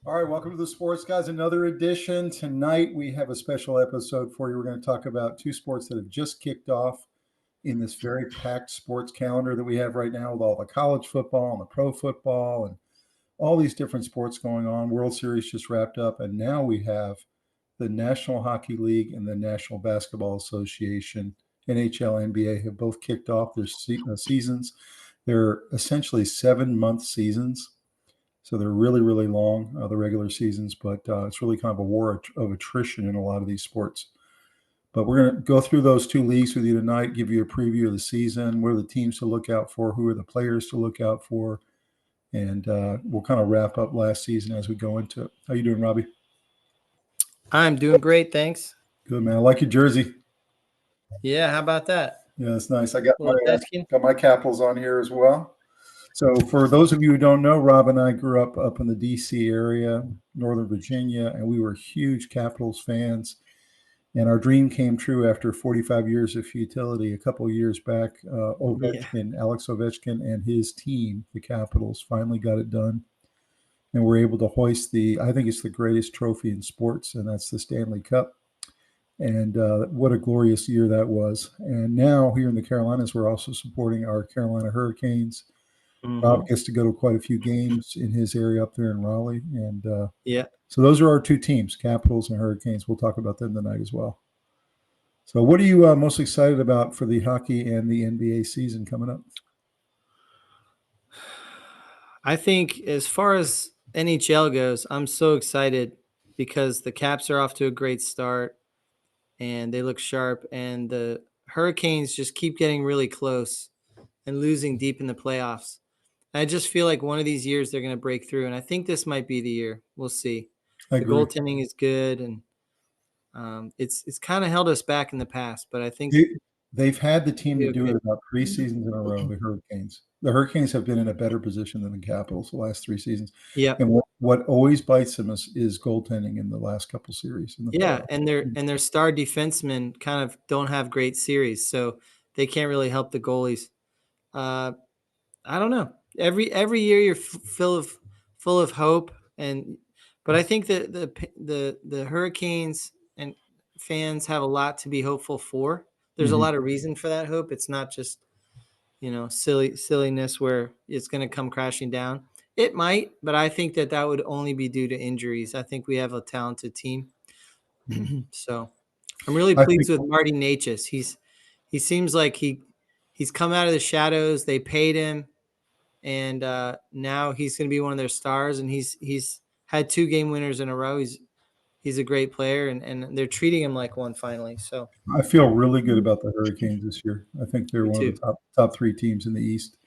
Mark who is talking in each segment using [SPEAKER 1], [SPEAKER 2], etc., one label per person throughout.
[SPEAKER 1] All right, welcome to the Sports Guys, another edition. Tonight we have a special episode for you. We're going to talk about two sports that have just kicked off in this very packed sports calendar that we have right now with all the college football and the pro football and all these different sports going on. World Series just wrapped up, and now we have the National Hockey League and the National Basketball Association, NHL, NBA, have both kicked off their seasons. They're essentially 7-month seasons. So they're really, really long, the regular seasons, but it's really kind of a war of attrition in a lot of these sports. But we're going to go through those two leagues with you tonight, give you a preview of the season, what are the teams to look out for, who are the players to look out for, and we'll kind of wrap up last season as we go into it. How you doing, Robbie?
[SPEAKER 2] I'm doing great, thanks.
[SPEAKER 1] Good, man. I like your jersey.
[SPEAKER 2] Yeah, how about that?
[SPEAKER 1] Yeah, it's nice. I got
[SPEAKER 2] Ovechkin.
[SPEAKER 1] my Capitals on here as well. So for those of you who don't know, Rob and I grew up in the D.C. area, Northern Virginia, and we were huge Capitals fans. And our dream came true after 45 years of futility. A couple of years back, Alex Ovechkin and his team, the Capitals, finally got it done. And we're able to hoist I think it's the greatest trophy in sports, and that's the Stanley Cup. And what a glorious year that was. And now here in the Carolinas, we're also supporting our Carolina Hurricanes. Rob gets to go to quite a few games in his area up there in Raleigh. And so those are our two teams, Capitals and Hurricanes. We'll talk about them tonight as well. So what are you most excited about for the hockey and the NBA season coming up?
[SPEAKER 2] I think as far as NHL goes, I'm so excited because the Caps are off to a great start and they look sharp, and the Hurricanes just keep getting really close and losing deep in the playoffs. I just feel like one of these years they're going to break through, and I think this might be the year. We'll see. The goaltending is good, and it's kind of held us back in the past, but I think
[SPEAKER 1] they've had the team to do it about 3 seasons in a row, the Hurricanes. The Hurricanes have been in a better position than the Capitals the last 3 seasons.
[SPEAKER 2] Yeah.
[SPEAKER 1] And what always bites them is goaltending in the last couple series.
[SPEAKER 2] And their star defensemen kind of don't have great series, so they can't really help the goalies. I don't know. Every year you're full of hope, but I think that the Hurricanes and fans have a lot to be hopeful for. There's a lot of reason for that hope. It's not just silliness where it's going to come crashing down. It might, but I think that would only be due to injuries. I think we have a talented team. So I'm really pleased with Marty Necas. He seems like he's come out of the shadows. They paid him, and now he's going to be one of their stars. And he's had 2 game winners in a row. He's a great player, and they're treating him like one finally. So
[SPEAKER 1] I feel really good about the Hurricanes this year. I think they're one of the top 3 teams in the East.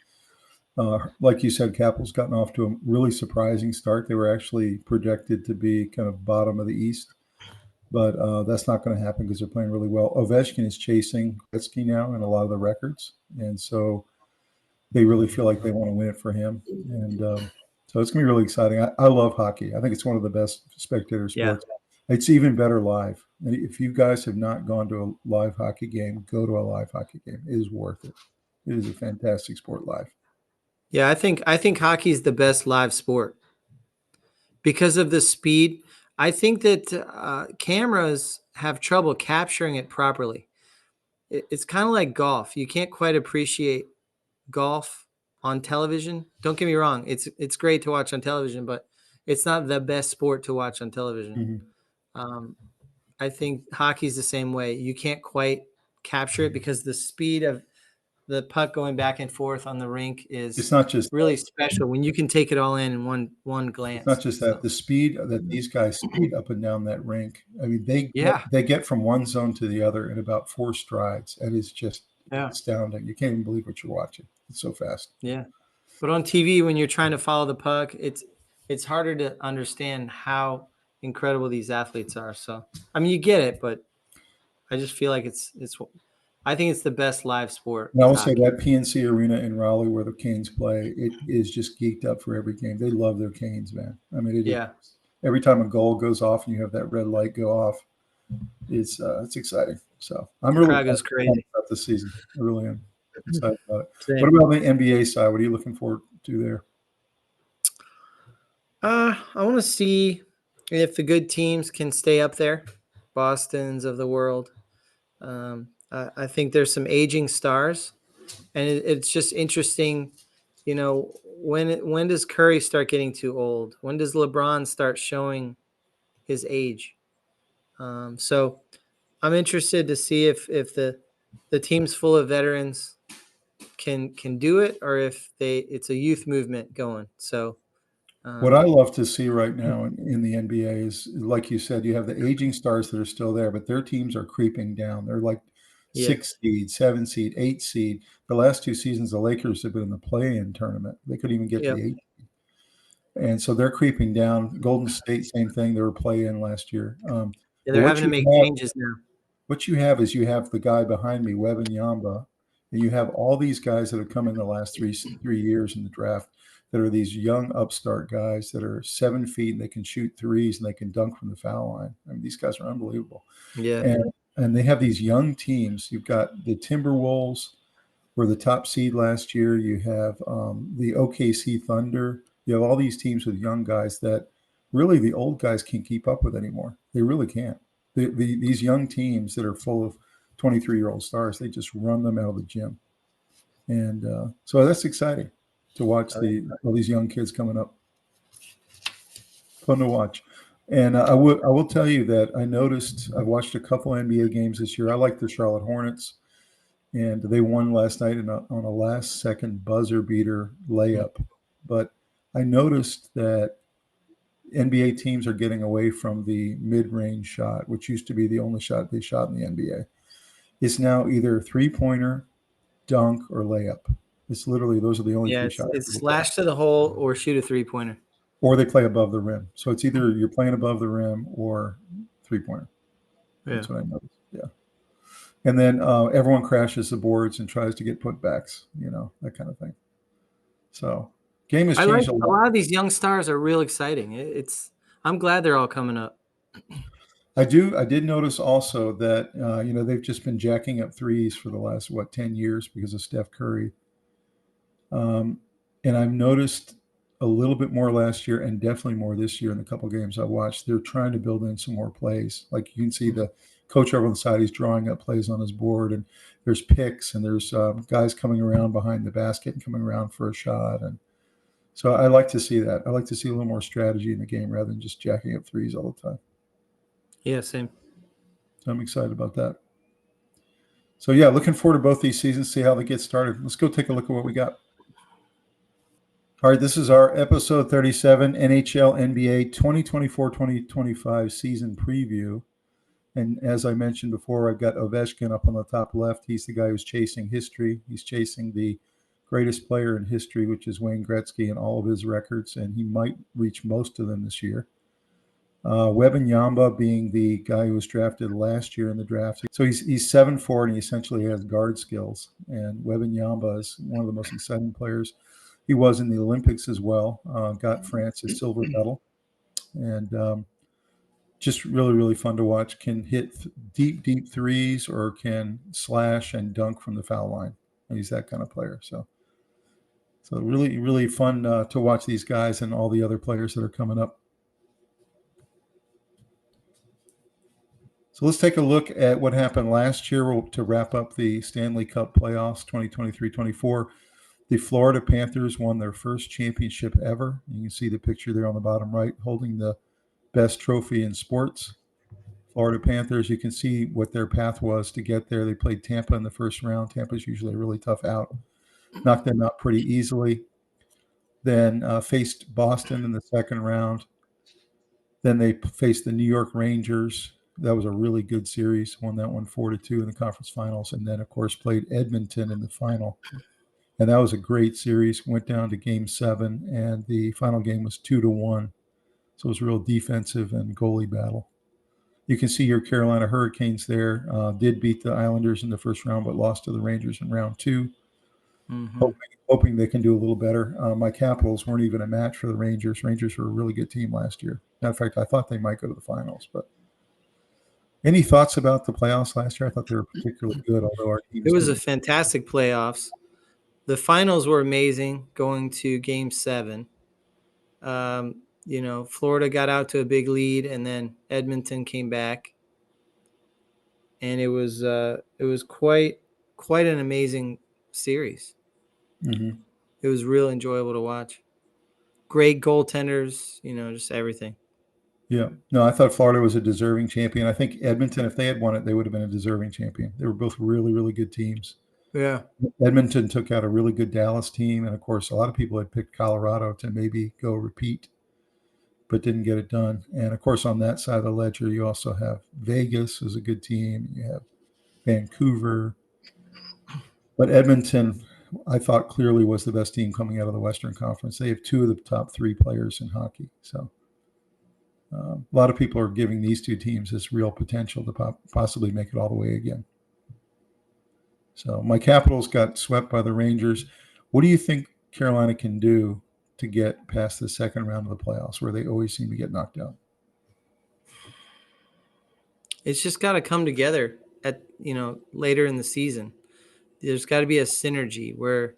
[SPEAKER 1] Like you said, Capitals gotten off to a really surprising start. They were actually projected to be kind of bottom of the East, but that's not going to happen because they're playing really well. Ovechkin is chasing Gretzky now in a lot of the records, and so they really feel like they want to win it for him. And so it's going to be really exciting. I love hockey. I think it's one of the best spectator sports. Yeah. It's even better live. And if you guys have not gone to a live hockey game, go to a live hockey game. It is worth it. It is a fantastic sport live.
[SPEAKER 2] Yeah, I think hockey is the best live sport because of the speed. I think that cameras have trouble capturing it properly. It's kind of like golf. You can't quite appreciate golf on television. Don't get me wrong. It's great to watch on television, but it's not the best sport to watch on television. I think hockey's the same way. You can't quite capture it because the speed of the puck going back and forth on the rink is
[SPEAKER 1] not just
[SPEAKER 2] really special when you can take it all in one glance.
[SPEAKER 1] It's not just that. The speed that these guys speed up and down that rink. I mean, they get from one zone to the other in about 4 strides. And it's just astounding. You can't even believe what you're watching. It's so fast.
[SPEAKER 2] Yeah. But on TV, when you're trying to follow the puck, it's harder to understand how incredible these athletes are. So, I mean, you get it, but I just feel like I think it's the best live sport.
[SPEAKER 1] And I will say that PNC Arena in Raleigh where the Canes play, it is just geeked up for every game. They love their Canes, man. I mean, every time a goal goes off and you have that red light go off, it's exciting. So I'm really excited about this season. I really am excited about it. What about the NBA side? What are you looking forward to there?
[SPEAKER 2] I want to see if the good teams can stay up there, Boston's of the world. I think there's some aging stars, and it's just interesting. When does Curry start getting too old? When does LeBron start showing his age? So I'm interested to see if the team's full of veterans can do it, or if it's a youth movement going. So
[SPEAKER 1] What I love to see right now in the NBA is, like you said, you have the aging stars that are still there, but their teams are creeping down. They're like
[SPEAKER 2] yeah,
[SPEAKER 1] 6 seed, 7 seed, 8 seed. The last 2 seasons, the Lakers have been in the play-in tournament. They couldn't even get to
[SPEAKER 2] yep.
[SPEAKER 1] the 8. And so they're creeping down. Golden State, same thing. They were play-in last year.
[SPEAKER 2] Yeah,
[SPEAKER 1] But
[SPEAKER 2] they're having to make changes now.
[SPEAKER 1] what you have is you have the guy behind me, Yamba, and you have all these guys that have come in the last 3 years in the draft that are these young upstart guys that are 7 feet and they can shoot threes and they can dunk from the foul line. I mean, these guys are unbelievable.
[SPEAKER 2] Yeah,
[SPEAKER 1] And they have these young teams. You've got the Timberwolves were the top seed last year. You have the OKC Thunder. You have all these teams with young guys that really the old guys can't keep up with anymore. They really can't. These young teams that are full of 23-year-old stars, they just run them out of the gym. And so that's exciting to watch all these young kids coming up. Fun to watch. And I will tell you that I've watched a couple NBA games this year. I like the Charlotte Hornets, and they won last night on a last-second buzzer beater layup. But I noticed that NBA teams are getting away from the mid-range shot, which used to be the only shot they shot in the NBA. It's now either three-pointer, dunk, or layup. It's literally those are the only three shots.
[SPEAKER 2] It's slash to the hole or shoot a 3-pointer.
[SPEAKER 1] Or they play above the rim. So it's either you're playing above the rim or three-pointer.
[SPEAKER 2] Yeah.
[SPEAKER 1] That's what I noticed. Yeah. And then everyone crashes the boards and tries to get putbacks, that kind of thing. So game has changed
[SPEAKER 2] a lot of these young stars are real exciting. I'm glad they're all coming up.
[SPEAKER 1] I did notice also that, they've just been jacking up threes for the last, 10 years because of Steph Curry. And I've noticed a little bit more last year and definitely more this year in the couple games I watched. They're trying to build in some more plays. Like you can see the coach over on the side, he's drawing up plays on his board, and there's picks and there's guys coming around behind the basket and coming around for a shot. And so I like to see that. I like to see a little more strategy in the game rather than just jacking up threes all the time.
[SPEAKER 2] Yeah, same.
[SPEAKER 1] So I'm excited about that. So yeah, looking forward to both these seasons, see how they get started. Let's go take a look at what we got. All right, this is our episode 37, NHL NBA 2024-2025 season preview. And as I mentioned before, I've got Ovechkin up on the top left. He's the guy who's chasing history. He's chasing the greatest player in history, which is Wayne Gretzky, and all of his records, and he might reach most of them this year. Yamba being the guy who was drafted last year in the draft. So he's 7'4", and he essentially has guard skills. And Yamba is one of the most exciting players. He was in the Olympics as well, got France a silver medal. And just really, really fun to watch. Can hit deep threes or can slash and dunk from the foul line. He's that kind of player. So really, really fun to watch these guys and all the other players that are coming up. So let's take a look at what happened last year to wrap up the Stanley Cup playoffs 2023-24. The Florida Panthers won their first championship ever. You can see the picture there on the bottom right, holding the best trophy in sports. Florida Panthers, you can see what their path was to get there. They played Tampa in the first round. Tampa's usually a really tough out. Knocked them out pretty easily. Then faced Boston in the second round. Then they faced the New York Rangers. That was a really good series. Won that one 4-2 in the conference finals. And then, of course, played Edmonton in the final. And that was a great series. Went down to Game 7, and the final game was 2-1. So it was a real defensive and goalie battle. You can see your Carolina Hurricanes there. Did beat the Islanders in the first round, but lost to the Rangers in round 2. Mm-hmm. Hoping they can do a little better. My Capitals weren't even a match for the Rangers. Rangers were a really good team last year. Matter of fact, I thought they might go to the finals. But any thoughts about the playoffs last year? I thought they were particularly good, although our team.
[SPEAKER 2] It was a fantastic playoffs. The finals were amazing, going to Game 7. Florida got out to a big lead, and then Edmonton came back, and it was quite an amazing series.
[SPEAKER 1] Mm-hmm.
[SPEAKER 2] It was real enjoyable to watch. Great goaltenders, just everything.
[SPEAKER 1] Yeah. No, I thought Florida was a deserving champion. I think Edmonton, if they had won it, they would have been a deserving champion. They were both really, really good teams.
[SPEAKER 2] Yeah.
[SPEAKER 1] Edmonton took out a really good Dallas team. And of course, a lot of people had picked Colorado to maybe go repeat, but didn't get it done. And of course, on that side of the ledger, you also have Vegas as a good team. You have Vancouver. But Edmonton, I thought clearly was the best team coming out of the Western Conference. They have two of the top three players in hockey. So a lot of people are giving these two teams this real potential to possibly make it all the way again. So my Capitals got swept by the Rangers. What do you think Carolina can do to get past the second round of the playoffs, where they always seem to get knocked out?
[SPEAKER 2] It's just got to come together at later in the season. There's got to be a synergy where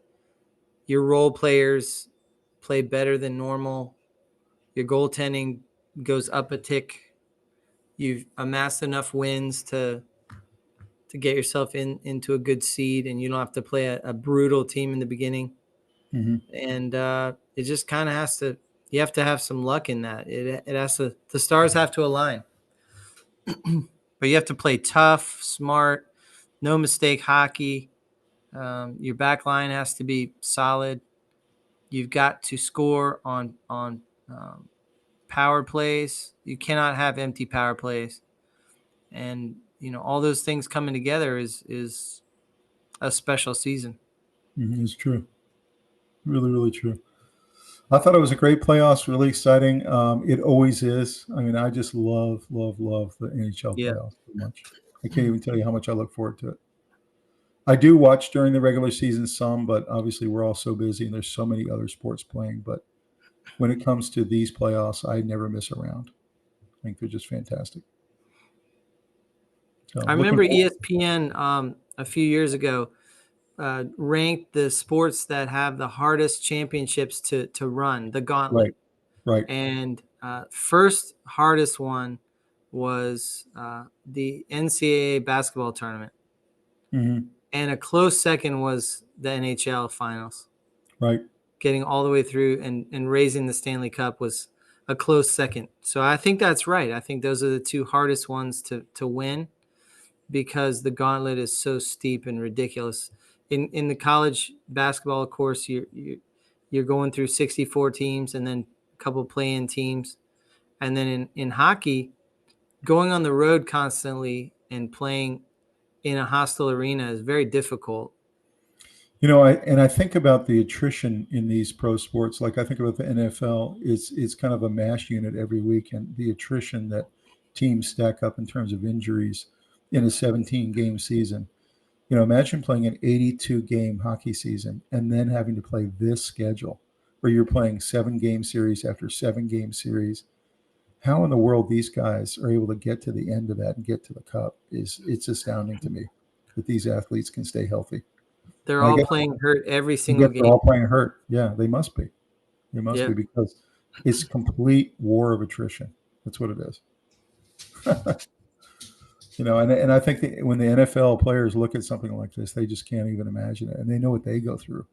[SPEAKER 2] your role players play better than normal. Your goaltending goes up a tick. You've amassed enough wins to get yourself into a good seed, and you don't have to play a brutal team in the beginning.
[SPEAKER 1] Mm-hmm.
[SPEAKER 2] And it just kind of has to. You have to have some luck in that. It has to. The stars have to align. But you have to play tough, smart, no mistake hockey. Your back line has to be solid. You've got to score on power plays. You cannot have empty power plays. And, all those things coming together is a special season.
[SPEAKER 1] Mm-hmm. It's true. Really, really true. I thought it was a great playoffs, really exciting. It always is. I mean, I just love the NHL playoffs so much. I can't even tell you how much I look forward to it. I do watch during the regular season some, but obviously we're all so busy and there's so many other sports playing. But when it comes to these playoffs, I never miss a round. I think they're just fantastic. So,
[SPEAKER 2] I remember ESPN a few years ago ranked the sports that have the hardest championships to run, the gauntlet.
[SPEAKER 1] Right.
[SPEAKER 2] And first hardest one was the NCAA basketball tournament.
[SPEAKER 1] Mm-hmm.
[SPEAKER 2] And a close second was the NHL finals.
[SPEAKER 1] Right.
[SPEAKER 2] Getting all the way through and raising the Stanley Cup was a close second. So I think that's right. I think those are the two hardest ones to win, because the gauntlet is so steep and ridiculous. In the college basketball, of course, you're going through 64 teams and then a couple play-in teams. And then in hockey, going on the road constantly and playing in a hostile arena is very difficult.
[SPEAKER 1] I think about the attrition in these pro sports. Like I think about the NFL, it's kind of a mash unit every week, and the attrition that teams stack up in terms of injuries in a 17-game season. Imagine playing an 82-game hockey season and then having to play this schedule where you're playing 7-game series after 7-game series. How in the world these guys are able to get to the end of that and get to the cup it's astounding to me that these athletes can stay healthy.
[SPEAKER 2] They're all playing hurt every single game.
[SPEAKER 1] They're all playing hurt. Yeah, they must be. They must be, because it's complete war of attrition. That's what it is. And I think that when the NFL players look at something like this, they just can't even imagine it. And they know what they go through.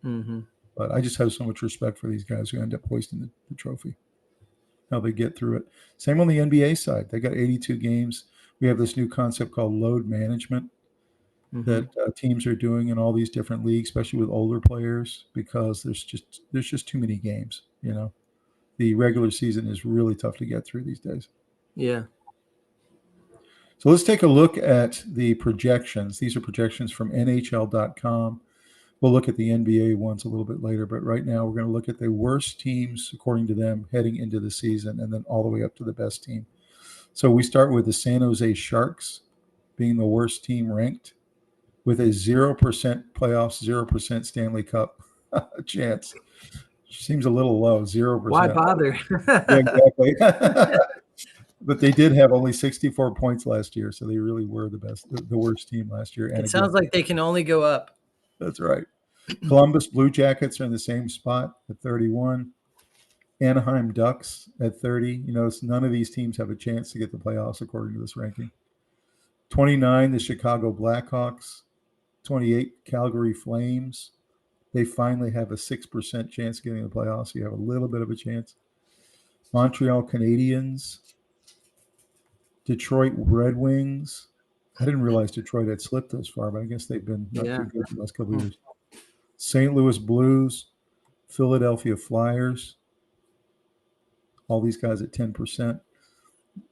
[SPEAKER 2] Mm-hmm.
[SPEAKER 1] But I just have so much respect for these guys who end up hoisting the trophy, how they get through it. Same on the NBA side. They got 82 games. We have this new concept called load management that teams are doing in all these different leagues, especially with older players, because there's just too many games. The regular season is really tough to get through these days.
[SPEAKER 2] Yeah.
[SPEAKER 1] So let's take a look at the projections. These are projections from NHL.com. We'll look at the NBA ones a little bit later, but right now we're going to look at the worst teams, according to them, heading into the season, and then all the way up to the best team. So we start with the San Jose Sharks being the worst team ranked, with a 0% playoffs, 0% Stanley Cup chance. Seems a little low, 0%.
[SPEAKER 2] Why bother?
[SPEAKER 1] Exactly. But they did have only 64 points last year, so they really were the worst team last year. And
[SPEAKER 2] it sounds like they can only go up.
[SPEAKER 1] That's right. Columbus Blue Jackets are in the same spot at 31. Anaheim Ducks at 30. You notice none of these teams have a chance to get the playoffs according to this ranking. 29, the Chicago Blackhawks. 28, Calgary Flames. They finally have a 6% chance of getting the playoffs. So you have a little bit of a chance. Montreal Canadiens. Detroit Red Wings. I didn't realize Detroit had slipped this far, but I guess they've been not too good the last couple of years. St. Louis Blues. Philadelphia Flyers. All these guys at 10%.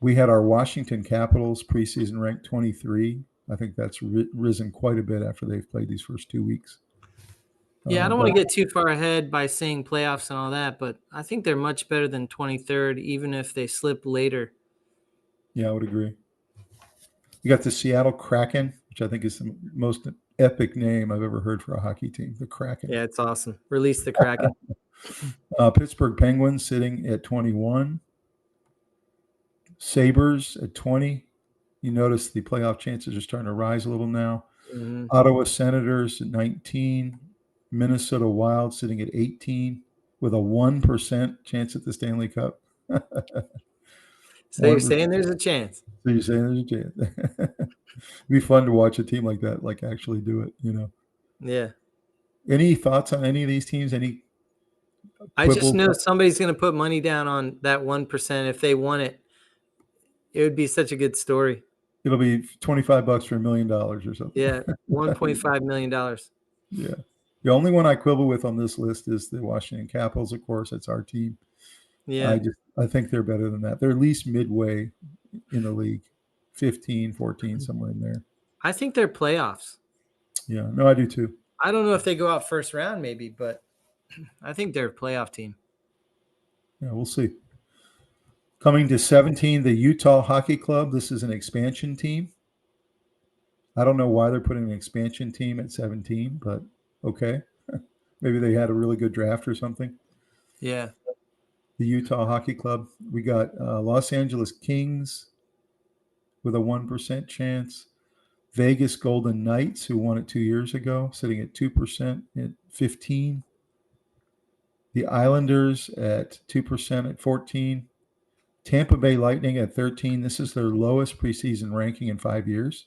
[SPEAKER 1] We had our Washington Capitals preseason ranked 23. I think that's risen quite a bit after they've played these first 2 weeks.
[SPEAKER 2] Yeah, I don't want to get too far ahead by saying playoffs and all that, but I think they're much better than 23rd, even if they slip later.
[SPEAKER 1] Yeah, I would agree. You got the Seattle Kraken, which I think is the most epic name I've ever heard for a hockey team, the Kraken.
[SPEAKER 2] Yeah, it's awesome. Release the Kraken.
[SPEAKER 1] Pittsburgh Penguins sitting at 21. Sabres at 20. You notice the playoff chances are starting to rise a little now.
[SPEAKER 2] Mm-hmm.
[SPEAKER 1] Ottawa Senators at 19. Minnesota Wild sitting at 18 with a 1% chance at the Stanley Cup.
[SPEAKER 2] So you're saying there's a chance.
[SPEAKER 1] So you're saying there's a chance. It'd be fun to watch a team like that, like actually do it, you know.
[SPEAKER 2] Yeah.
[SPEAKER 1] Any thoughts on any of these teams?
[SPEAKER 2] I just know somebody's going to put money down on that 1%. If they won it, it would be such a good story.
[SPEAKER 1] It'll be $25 for $1 million or something.
[SPEAKER 2] Yeah, $1.5 million.
[SPEAKER 1] Yeah. The only one I quibble with on this list is the Washington Capitals, of course. That's our team.
[SPEAKER 2] Yeah.
[SPEAKER 1] I think they're better than that. They're at least midway in the league, 15, 14, somewhere in there.
[SPEAKER 2] I think they're playoffs.
[SPEAKER 1] Yeah, no, I do too.
[SPEAKER 2] I don't know if they go out first round maybe, but I think they're a playoff team.
[SPEAKER 1] Yeah, we'll see. Coming to 17, the Utah Hockey Club. This is an expansion team. I don't know why they're putting an expansion team at 17, but okay. Maybe they had a really good draft or something.
[SPEAKER 2] Yeah.
[SPEAKER 1] The Utah Hockey Club. We got Los Angeles Kings with a 1% chance. Vegas Golden Knights, who won it 2 years ago, sitting at 2% at 15. The Islanders at 2% at 14. Tampa Bay Lightning at 13. This is their lowest preseason ranking in 5 years.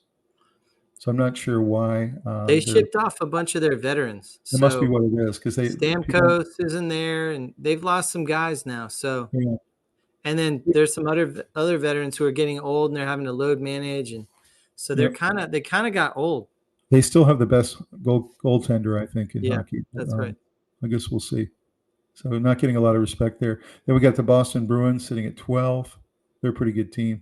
[SPEAKER 1] So I'm not sure why.
[SPEAKER 2] They shipped off a bunch of their veterans.
[SPEAKER 1] It must be what it is, because
[SPEAKER 2] Stamkos isn't there, and they've lost some guys now. So, yeah. And then there's some other veterans who are getting old and they're having to load manage, and so they kind of got old.
[SPEAKER 1] They still have the best goaltender, I think, in hockey.
[SPEAKER 2] That's right.
[SPEAKER 1] I guess we'll see. So not getting a lot of respect there. Then we got the Boston Bruins sitting at 12. They're a pretty good team.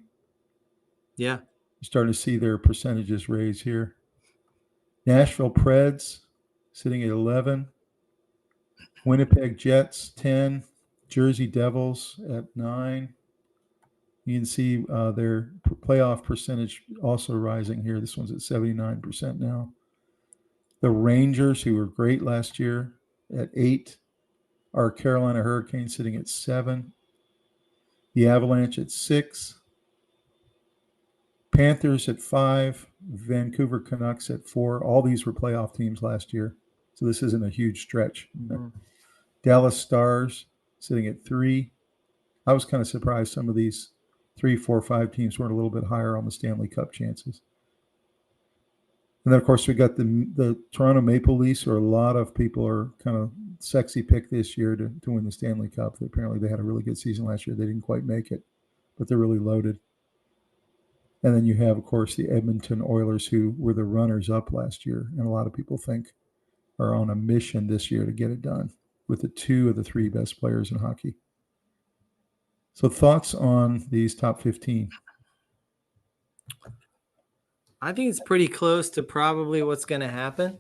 [SPEAKER 2] Yeah.
[SPEAKER 1] You're starting to see their percentages raise here. Nashville Preds sitting at 11. Winnipeg Jets, 10. Jersey Devils at 9. You can see their playoff percentage also rising here. This one's at 79% now. The Rangers, who were great last year, at 8. Our Carolina Hurricanes sitting at 7. The Avalanche at 6. Panthers at 5. Vancouver Canucks at 4. All these were playoff teams last year, so this isn't a huge stretch. Mm-hmm. Dallas Stars sitting at 3. I was kind of surprised some of these 3, 4, 5 teams weren't a little bit higher on the Stanley Cup chances. And then, of course, we got the Toronto Maple Leafs, where a lot of people are kind of sexy pick this year to win the Stanley Cup. Apparently, they had a really good season last year. They didn't quite make it, but they're really loaded. And then you have, of course, the Edmonton Oilers, who were the runners-up last year, and a lot of people think are on a mission this year to get it done with the 2 of the 3 best players in hockey. So thoughts on these top 15?
[SPEAKER 2] I think it's pretty close to probably what's going to happen.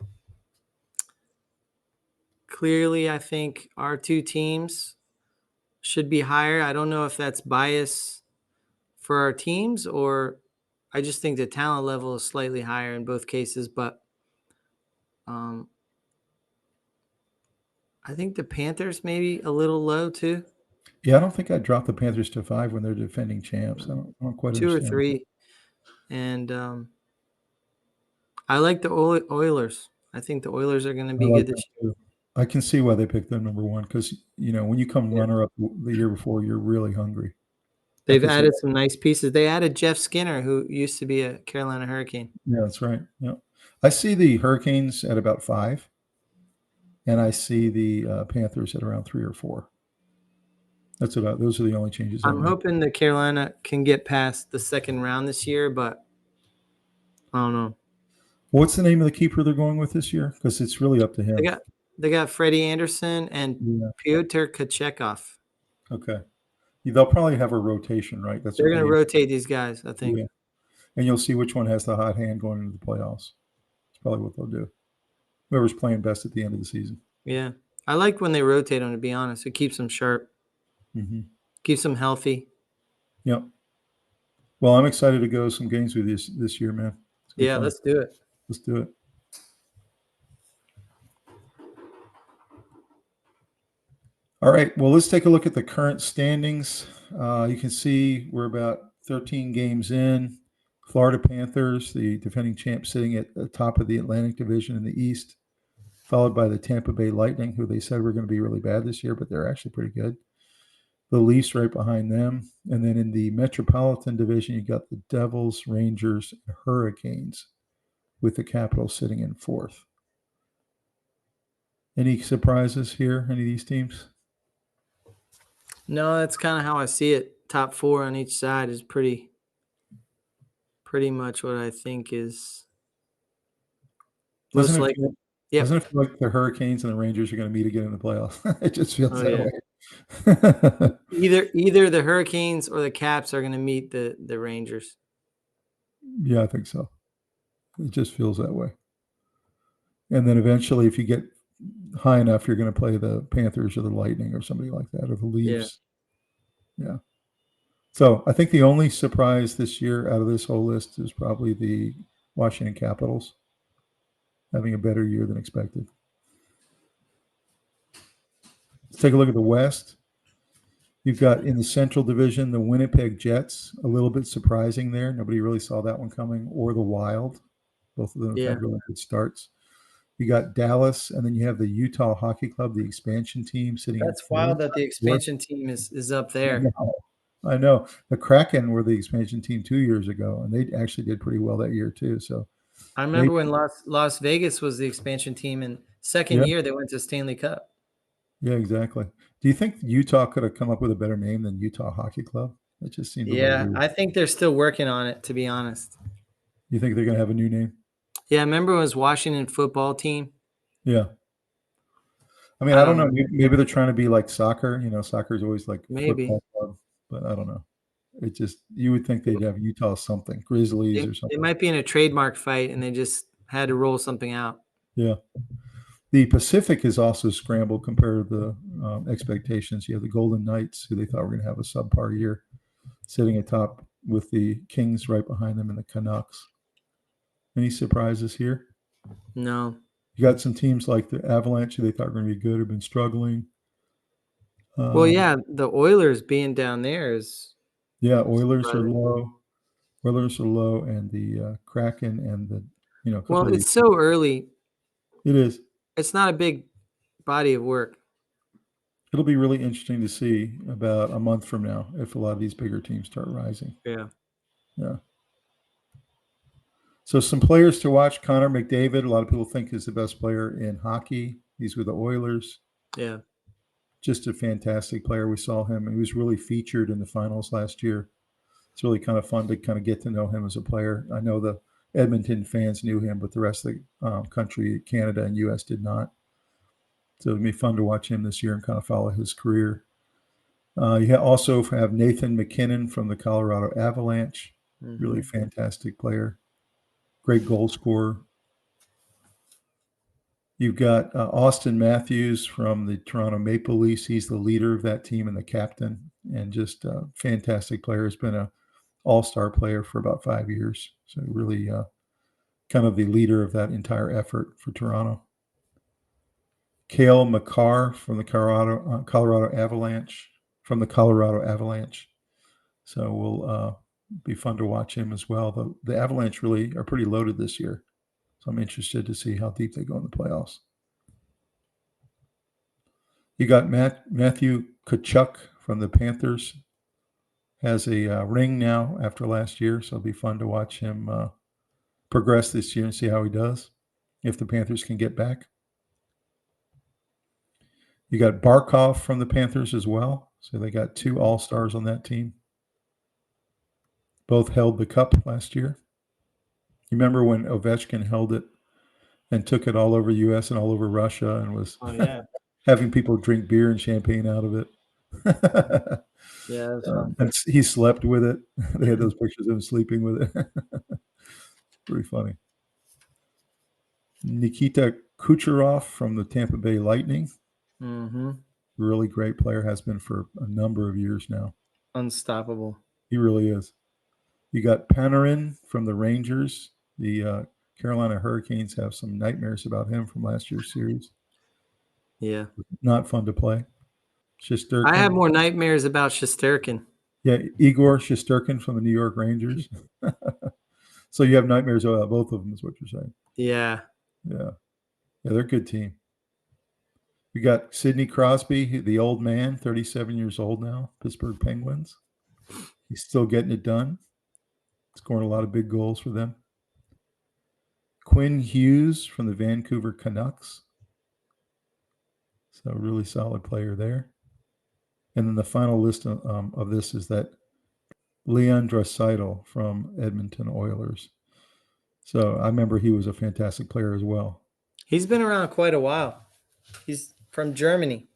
[SPEAKER 2] Clearly, I think our 2 teams should be higher. I don't know if that's bias for our teams, or I just think the talent level is slightly higher in both cases. But I think the Panthers maybe a little low too.
[SPEAKER 1] Yeah, I don't think I'd drop the Panthers to 5 when they're defending champs. I don't quite
[SPEAKER 2] 2
[SPEAKER 1] understand.
[SPEAKER 2] or 3. And I like the Oilers. I think the Oilers are going to be good this year.
[SPEAKER 1] I can see why they picked them number one because, when you come runner-up the year before, you're really hungry.
[SPEAKER 2] They've added some nice pieces. They added Jeff Skinner, who used to be a Carolina Hurricane.
[SPEAKER 1] Yeah, that's right. Yeah. I see the Hurricanes at about 5, and I see the Panthers at around 3 or 4. Those are the only changes.
[SPEAKER 2] I'm hoping that Carolina can get past the second round this year, but I don't know.
[SPEAKER 1] What's the name of the keeper they're going with this year? Because it's really up to him.
[SPEAKER 2] They got Freddie Anderson and Pyotr Kochetkov.
[SPEAKER 1] Okay. They'll probably have a rotation, right?
[SPEAKER 2] They're going to rotate these guys, I think.
[SPEAKER 1] Yeah. And you'll see which one has the hot hand going into the playoffs. That's probably what they'll do. Whoever's playing best at the end of the season.
[SPEAKER 2] Yeah. I like when they rotate them, to be honest. It keeps them sharp.
[SPEAKER 1] Mm-hmm.
[SPEAKER 2] Keeps them healthy.
[SPEAKER 1] Yep. Well, I'm excited to go some games with you this year, man.
[SPEAKER 2] Yeah, fun. Let's do it.
[SPEAKER 1] Let's do it. All right. Well, let's take a look at the current standings. You can see we're about 13 games in. Florida Panthers, the defending champ, sitting at the top of the Atlantic Division in the East, followed by the Tampa Bay Lightning, who they said were going to be really bad this year, but they're actually pretty good. The Leafs right behind them. And then in the Metropolitan Division, you got the Devils, Rangers, and Hurricanes, with the Capitals sitting in 4th. Any surprises here, any of these teams?
[SPEAKER 2] No, that's kind of how I see it. Top 4 on each side is pretty much what I think is most likely.
[SPEAKER 1] Doesn't it feel like the Hurricanes and the Rangers are going to meet again in the playoffs? It just feels that way.
[SPEAKER 2] Either the Hurricanes or the Caps are going to meet the Rangers.
[SPEAKER 1] Yeah, I think so. It just feels that way. And then eventually, if you get high enough, you're going to play the Panthers or the Lightning or somebody like that, or the Leafs. Yeah. So I think the only surprise this year out of this whole list is probably the Washington Capitals having a better year than expected. Let's take a look at the West. You've got in the Central Division, the Winnipeg Jets, a little bit surprising there. Nobody really saw that one coming, or the Wild. Both of them have had really good starts. You got Dallas, and then you have the Utah Hockey Club, the expansion team, sitting.
[SPEAKER 2] That's wild that the expansion team is up there.
[SPEAKER 1] I know. The Kraken were the expansion team 2 years ago, and they actually did pretty well that year too. So
[SPEAKER 2] I remember when Las Vegas was the expansion team, and second year they went to Stanley Cup.
[SPEAKER 1] Yeah, exactly. Do you think Utah could have come up with a better name than Utah Hockey Club? It just seemed.
[SPEAKER 2] Yeah, I think they're still working on it, to be honest.
[SPEAKER 1] You think they're going to have a new name?
[SPEAKER 2] Yeah, I remember it was Washington Football Team.
[SPEAKER 1] Yeah. I mean, I don't know. Maybe they're trying to be like soccer. Soccer is always like football club, but I don't know. It just, you would think they'd have Utah something, Grizzlies or something.
[SPEAKER 2] They might be in a trademark fight, and they just had to roll something out.
[SPEAKER 1] Yeah. The Pacific is also scrambled compared to the expectations. You have the Golden Knights, who they thought were going to have a subpar year, sitting atop with the Kings right behind them and the Canucks. Any surprises here?
[SPEAKER 2] No.
[SPEAKER 1] You got some teams like the Avalanche, who they thought were going to be good, have been struggling.
[SPEAKER 2] Well, yeah, the Oilers being down there is.
[SPEAKER 1] Yeah, Oilers are low. And the Kraken and the,
[SPEAKER 2] well, it's so early.
[SPEAKER 1] It is.
[SPEAKER 2] It's not a big body of work.
[SPEAKER 1] It'll be really interesting to see about a month from now if a lot of these bigger teams start rising.
[SPEAKER 2] Yeah.
[SPEAKER 1] Yeah. So some players to watch. Connor McDavid, a lot of people think is the best player in hockey. He's with the Oilers.
[SPEAKER 2] Yeah.
[SPEAKER 1] Just a fantastic player. We saw him. He was really featured in the finals last year. It's really kind of fun to kind of get to know him as a player. I know the Edmonton fans knew him, but the rest of the country, Canada and U.S., did not. So it'll be fun to watch him this year and kind of follow his career. You also have Nathan McKinnon from the Colorado Avalanche. Mm-hmm. Really fantastic player. Great goal scorer. You've got Austin Matthews from the Toronto Maple Leafs. He's the leader of that team and the captain, and just a fantastic player. Has been an all-star player for about 5 years. So really kind of the leader of that entire effort for Toronto. Cale Makar from the Colorado Avalanche. So we'll be fun to watch him as well. The Avalanche really are pretty loaded this year. So I'm interested to see how deep they go in the playoffs. You got Matthew Tkachuk from the Panthers. Has a ring now after last year, so it'll be fun to watch him progress this year and see how he does if the Panthers can get back. You got Barkov from the Panthers as well. So they got 2 All-Stars on that team. Both held the cup last year. You remember when Ovechkin held it and took it all over the U.S. and all over Russia and was having people drink beer and champagne out of it?
[SPEAKER 2] Yeah, that's fun.
[SPEAKER 1] And he slept with it. They had those pictures of him sleeping with it. Pretty funny. Nikita Kucherov from the Tampa Bay Lightning.
[SPEAKER 2] Mm-hmm.
[SPEAKER 1] Really great player, has been for a number of years now.
[SPEAKER 2] Unstoppable.
[SPEAKER 1] He really is. You got Panarin from the Rangers. The Carolina Hurricanes have some nightmares about him from last year's series.
[SPEAKER 2] Yeah.
[SPEAKER 1] Not fun to play. Shesterkin.
[SPEAKER 2] I have more nightmares about Shesterkin.
[SPEAKER 1] Yeah, Igor Shesterkin from the New York Rangers. So you have nightmares about both of them is what you're saying.
[SPEAKER 2] Yeah.
[SPEAKER 1] Yeah, they're a good team. We got Sidney Crosby, the old man, 37 years old now, Pittsburgh Penguins. He's still getting it done, scoring a lot of big goals for them. Quinn Hughes from the Vancouver Canucks. So a really solid player there. And then the final list of this is that Leon Draisaitl from Edmonton Oilers. So I remember he was a fantastic player as well.
[SPEAKER 2] He's been around quite a while. He's from Germany.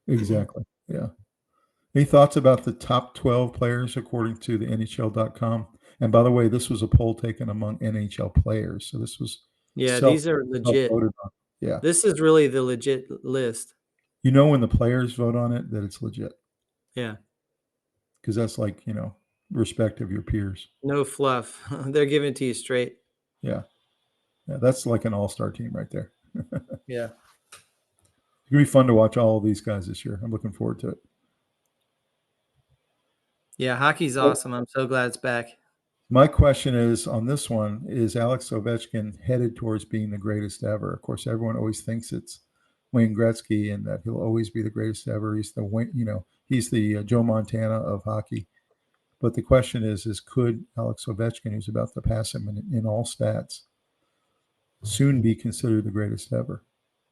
[SPEAKER 1] Exactly. Yeah. Any thoughts about the top 12 players according to the NHL.com? And by the way, this was a poll taken among NHL players. So this was
[SPEAKER 2] these are legit.
[SPEAKER 1] Yeah.
[SPEAKER 2] This is really the legit list.
[SPEAKER 1] You know when the players vote on it that it's legit.
[SPEAKER 2] Yeah.
[SPEAKER 1] Because that's like, respect of your peers.
[SPEAKER 2] No fluff. They're giving it to you straight.
[SPEAKER 1] Yeah. That's like an all-star team right there.
[SPEAKER 2] Yeah.
[SPEAKER 1] It's going to be fun to watch all of these guys this year. I'm looking forward to it.
[SPEAKER 2] Yeah, hockey's awesome. I'm so glad it's back.
[SPEAKER 1] My question is, on this one, is Alex Ovechkin headed towards being the greatest ever? Of course, everyone always thinks it's Wayne Gretzky and that he'll always be the greatest ever. He's the Joe Montana of hockey. But the question is could Alex Ovechkin, who's about to pass him in all stats, soon be considered the greatest ever?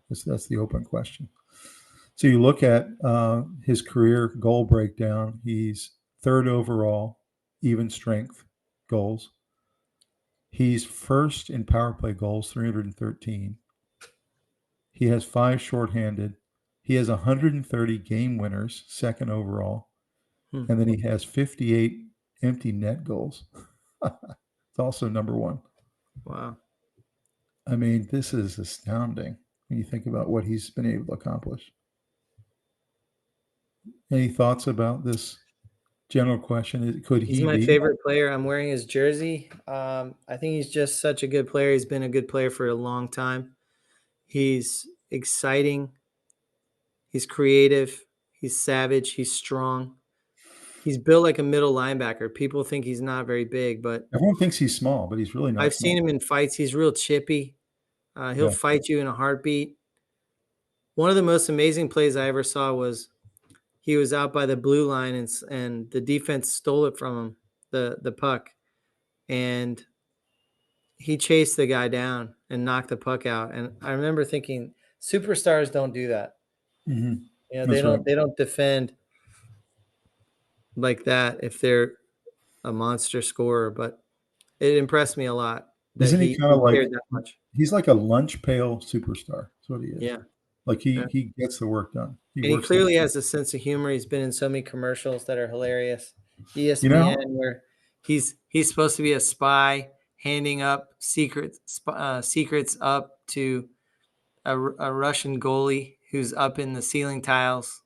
[SPEAKER 1] That's the open question. So you look at his career goal breakdown. He's 3rd overall, even strength goals. He's 1st in power play goals, 313. He has 5 shorthanded. He has 130 game winners, 2nd overall. And then he has 58 empty net goals. It's also number 1.
[SPEAKER 2] Wow.
[SPEAKER 1] I mean, this is astounding when you think about what he's been able to accomplish. Any thoughts about this general question? Could he
[SPEAKER 2] He's my
[SPEAKER 1] be?
[SPEAKER 2] favorite player. I'm wearing his jersey. I think he's just such a good player. He's been a good player for a long time. He's exciting. He's creative. He's savage. He's strong. He's built like a middle linebacker. People think he's not very big, but
[SPEAKER 1] Everyone thinks he's small, but he's really not.
[SPEAKER 2] I've seen him in fights. He's real chippy. He'll fight you in a heartbeat. One of the most amazing plays I ever saw was he was out by the blue line and the defense stole it from him, the puck, and he chased the guy down and knocked the puck out. And I remember thinking, superstars don't do that.
[SPEAKER 1] Mm-hmm.
[SPEAKER 2] They don't defend like that if they're a monster scorer. But it impressed me a lot.
[SPEAKER 1] Isn't he kind of like
[SPEAKER 2] cared that much.
[SPEAKER 1] He's like a lunch pail superstar? That's what he is.
[SPEAKER 2] Yeah.
[SPEAKER 1] Like he gets the work done.
[SPEAKER 2] He clearly has a sense of humor. He's been in so many commercials that are hilarious. ESPN, where he's supposed to be a spy handing up secrets up to a Russian goalie who's up in the ceiling tiles.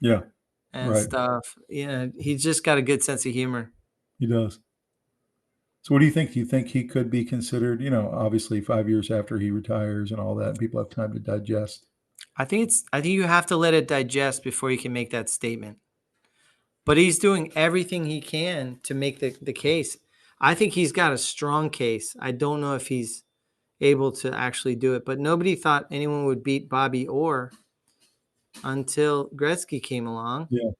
[SPEAKER 1] Yeah.
[SPEAKER 2] And stuff. Yeah, he's just got a good sense of humor.
[SPEAKER 1] He does. So what do you think? Do you think he could be considered, obviously 5 years after he retires and all that, and people have time to digest?
[SPEAKER 2] I think you have to let it digest before you can make that statement. But he's doing everything he can to make the case. I think he's got a strong case. I don't know if he's able to actually do it, but nobody thought anyone would beat Bobby Orr until Gretzky came along.
[SPEAKER 1] Yeah.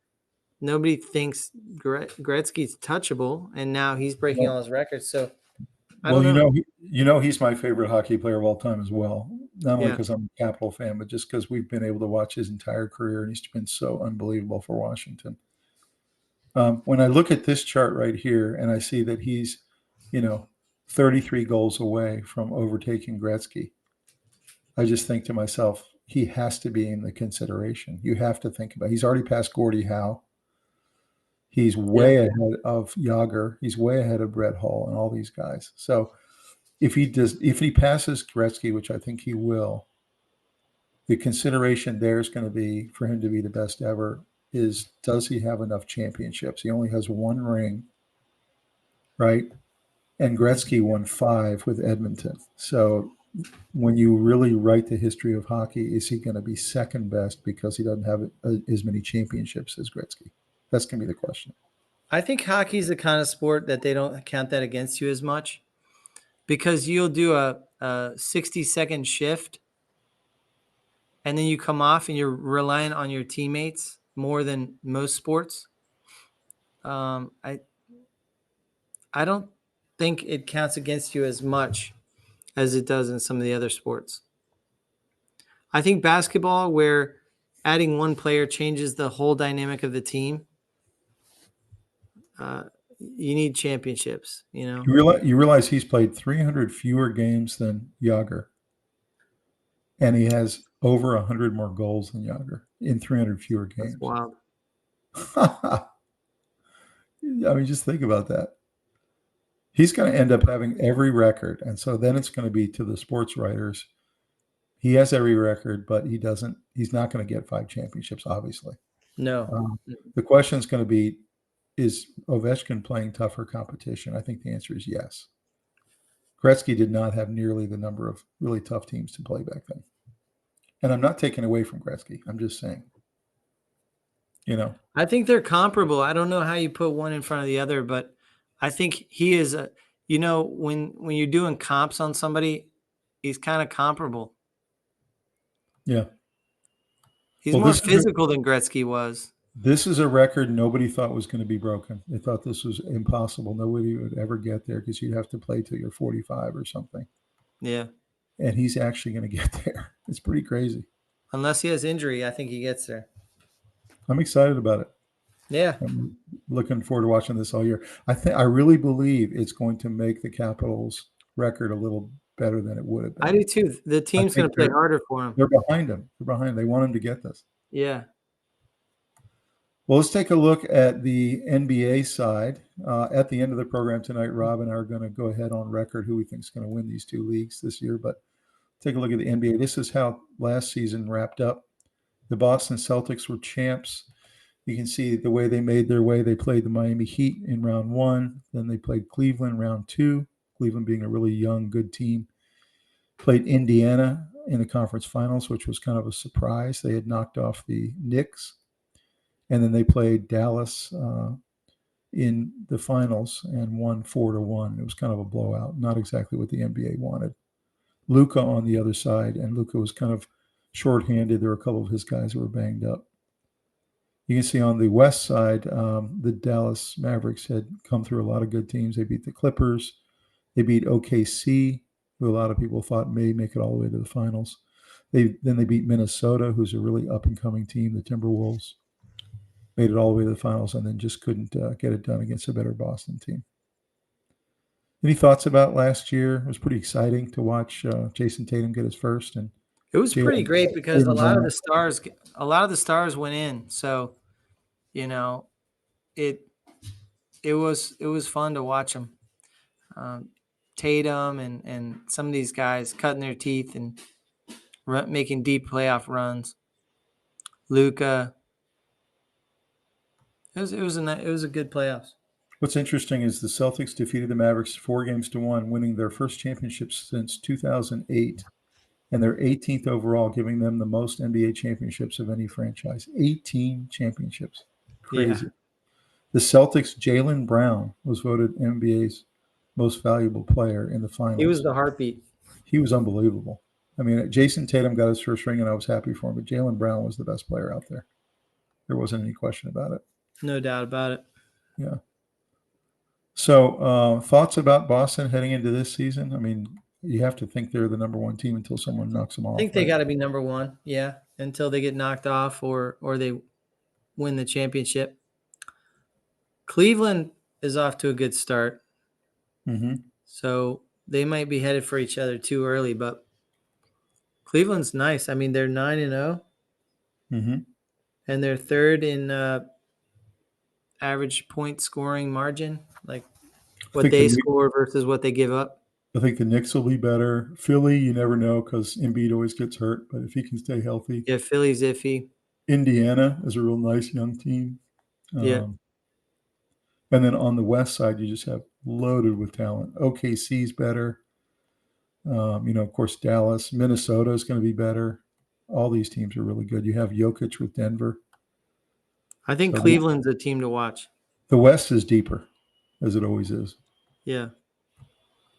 [SPEAKER 2] Nobody thinks Gretzky's touchable, and now he's breaking all his records. So I
[SPEAKER 1] Well,
[SPEAKER 2] don't know.
[SPEAKER 1] he's my favorite hockey player of all time as well. Not only
[SPEAKER 2] Yeah.
[SPEAKER 1] because I'm a Capital fan, but just because we've been able to watch his entire career, and he's been so unbelievable for Washington. When I look at this chart right here, and I see that he's, 33 goals away from overtaking Gretzky, I just think to myself, he has to be in the consideration. You have to think about. He's already passed Gordie Howe. He's way ahead of Yager. He's way ahead of Brett Hull and all these guys. So if he passes Gretzky, which I think he will, the consideration there is going to be for him to be the best ever is, does he have enough championships? He only has one ring, right? And Gretzky won 5 with Edmonton. So when you really write the history of hockey, is he going to be second best because he doesn't have as many championships as Gretzky? That's going to be the question.
[SPEAKER 2] I think hockey is the kind of sport that they don't count that against you as much, because you'll do a 60-second shift and then you come off and you're relying on your teammates more than most sports. I don't think it counts against you as much as it does in some of the other sports. I think basketball, where adding one player changes the whole dynamic of the team, you need championships,
[SPEAKER 1] You realize he's played 300 fewer games than Yager, and he has over 100 more goals than Yager in 300 fewer games.
[SPEAKER 2] That's wild.
[SPEAKER 1] I mean, just think about that. He's going to end up having every record, and so then it's going to be to the sports writers. He has every record, but he's not going to get 5 championships, obviously.
[SPEAKER 2] No.
[SPEAKER 1] The question is going to be, is Ovechkin playing tougher competition? I think the answer is yes. Gretzky did not have nearly the number of really tough teams to play back then. And I'm not taking away from Gretzky. I'm just saying,
[SPEAKER 2] I think they're comparable. I don't know how you put one in front of the other, but I think he is when you're doing comps on somebody, he's kind of comparable.
[SPEAKER 1] Yeah.
[SPEAKER 2] He's more physical than Gretzky was.
[SPEAKER 1] This is a record nobody thought was going to be broken. They thought this was impossible. Nobody would ever get there because you'd have to play till you're 45 or something.
[SPEAKER 2] Yeah.
[SPEAKER 1] And he's actually going to get there. It's pretty crazy.
[SPEAKER 2] Unless he has injury, I think he gets there.
[SPEAKER 1] I'm excited about it.
[SPEAKER 2] Yeah.
[SPEAKER 1] I'm looking forward to watching this all year. I really believe it's going to make the Capitals record a little better than it would have been.
[SPEAKER 2] I do too. The team's going to play harder for him.
[SPEAKER 1] They're behind him. They want him to get this.
[SPEAKER 2] Yeah.
[SPEAKER 1] Well, let's take a look at the NBA side. At the end of the program tonight, Rob and I are going to go ahead on record who we think is going to win these 2 leagues this year. But take a look at the NBA. This is how last season wrapped up. The Boston Celtics were champs. You can see the way they made their way. They played the Miami Heat in round 1. Then they played Cleveland round 2, Cleveland being a really young, good team. Played Indiana in the conference finals, which was kind of a surprise. They had knocked off the Knicks. And then they played Dallas in the finals and won 4-1. It was kind of a blowout, not exactly what the NBA wanted. Luka on the other side, and Luka was kind of shorthanded. There were a couple of his guys who were banged up. You can see on the west side, the Dallas Mavericks had come through a lot of good teams. They beat the Clippers. They beat OKC, who a lot of people thought may make it all the way to the finals. Then they beat Minnesota, who's a really up-and-coming team, the Timberwolves. Made it all the way to the finals and then just couldn't get it done against a better Boston team. Any thoughts about last year? It was pretty exciting to watch Jason Tatum get his first, and
[SPEAKER 2] it was pretty great because a lot of the stars went in. So, it was fun to watch them. Tatum and some of these guys cutting their teeth and making deep playoff runs. Luka. It was a good playoffs.
[SPEAKER 1] What's interesting is the Celtics defeated the Mavericks 4-1, winning their first championship since 2008, and their 18th overall, giving them the most NBA championships of any franchise. 18 championships. Crazy. Yeah. The Celtics' Jaylen Brown was voted NBA's most valuable player in the finals.
[SPEAKER 2] He was the heartbeat.
[SPEAKER 1] He was unbelievable. I mean, Jason Tatum got his first ring, and I was happy for him. But Jaylen Brown was the best player out there. There wasn't any question about it.
[SPEAKER 2] No doubt about it.
[SPEAKER 1] Yeah. So, thoughts about Boston heading into this season? I mean, you have to think they're the number one team until someone knocks them off.
[SPEAKER 2] I think they
[SPEAKER 1] right?
[SPEAKER 2] got to be number one, yeah, until they get knocked off or they win the championship. Cleveland is off to a good start, so they might be headed for each other too early. But Cleveland's nice. I mean, they're 9-0, and they're third in average point scoring margin, like what they score versus what they give up.
[SPEAKER 1] I think the Knicks will be better. Philly, you never know because Embiid always gets hurt, but if he can stay healthy.
[SPEAKER 2] Yeah, Philly's iffy.
[SPEAKER 1] Indiana is a real nice young team.
[SPEAKER 2] Yeah.
[SPEAKER 1] And then on the west side, you just have loaded with talent. OKC's better. Of course, Dallas. Minnesota is going to be better. All these teams are really good. You have Jokic with Denver.
[SPEAKER 2] I think Cleveland's a team to watch.
[SPEAKER 1] The West is deeper, as it always is.
[SPEAKER 2] Yeah.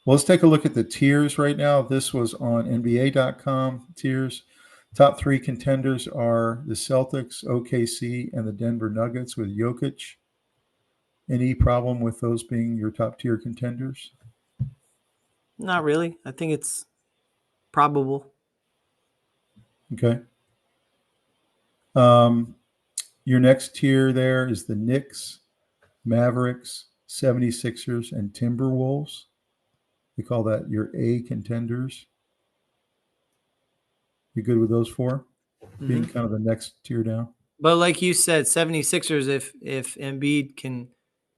[SPEAKER 1] Well, let's take a look at the tiers right now. This was on NBA.com tiers. Top three contenders are the Celtics, OKC, and the Denver Nuggets with Jokic. Any problem with those being your top tier contenders?
[SPEAKER 2] Not really. I think it's probable.
[SPEAKER 1] Okay. Your next tier there is the Knicks, Mavericks, 76ers, and Timberwolves. We call that your A contenders. You good with those four? Being kind of the next tier down?
[SPEAKER 2] But like you said, 76ers, if Embiid can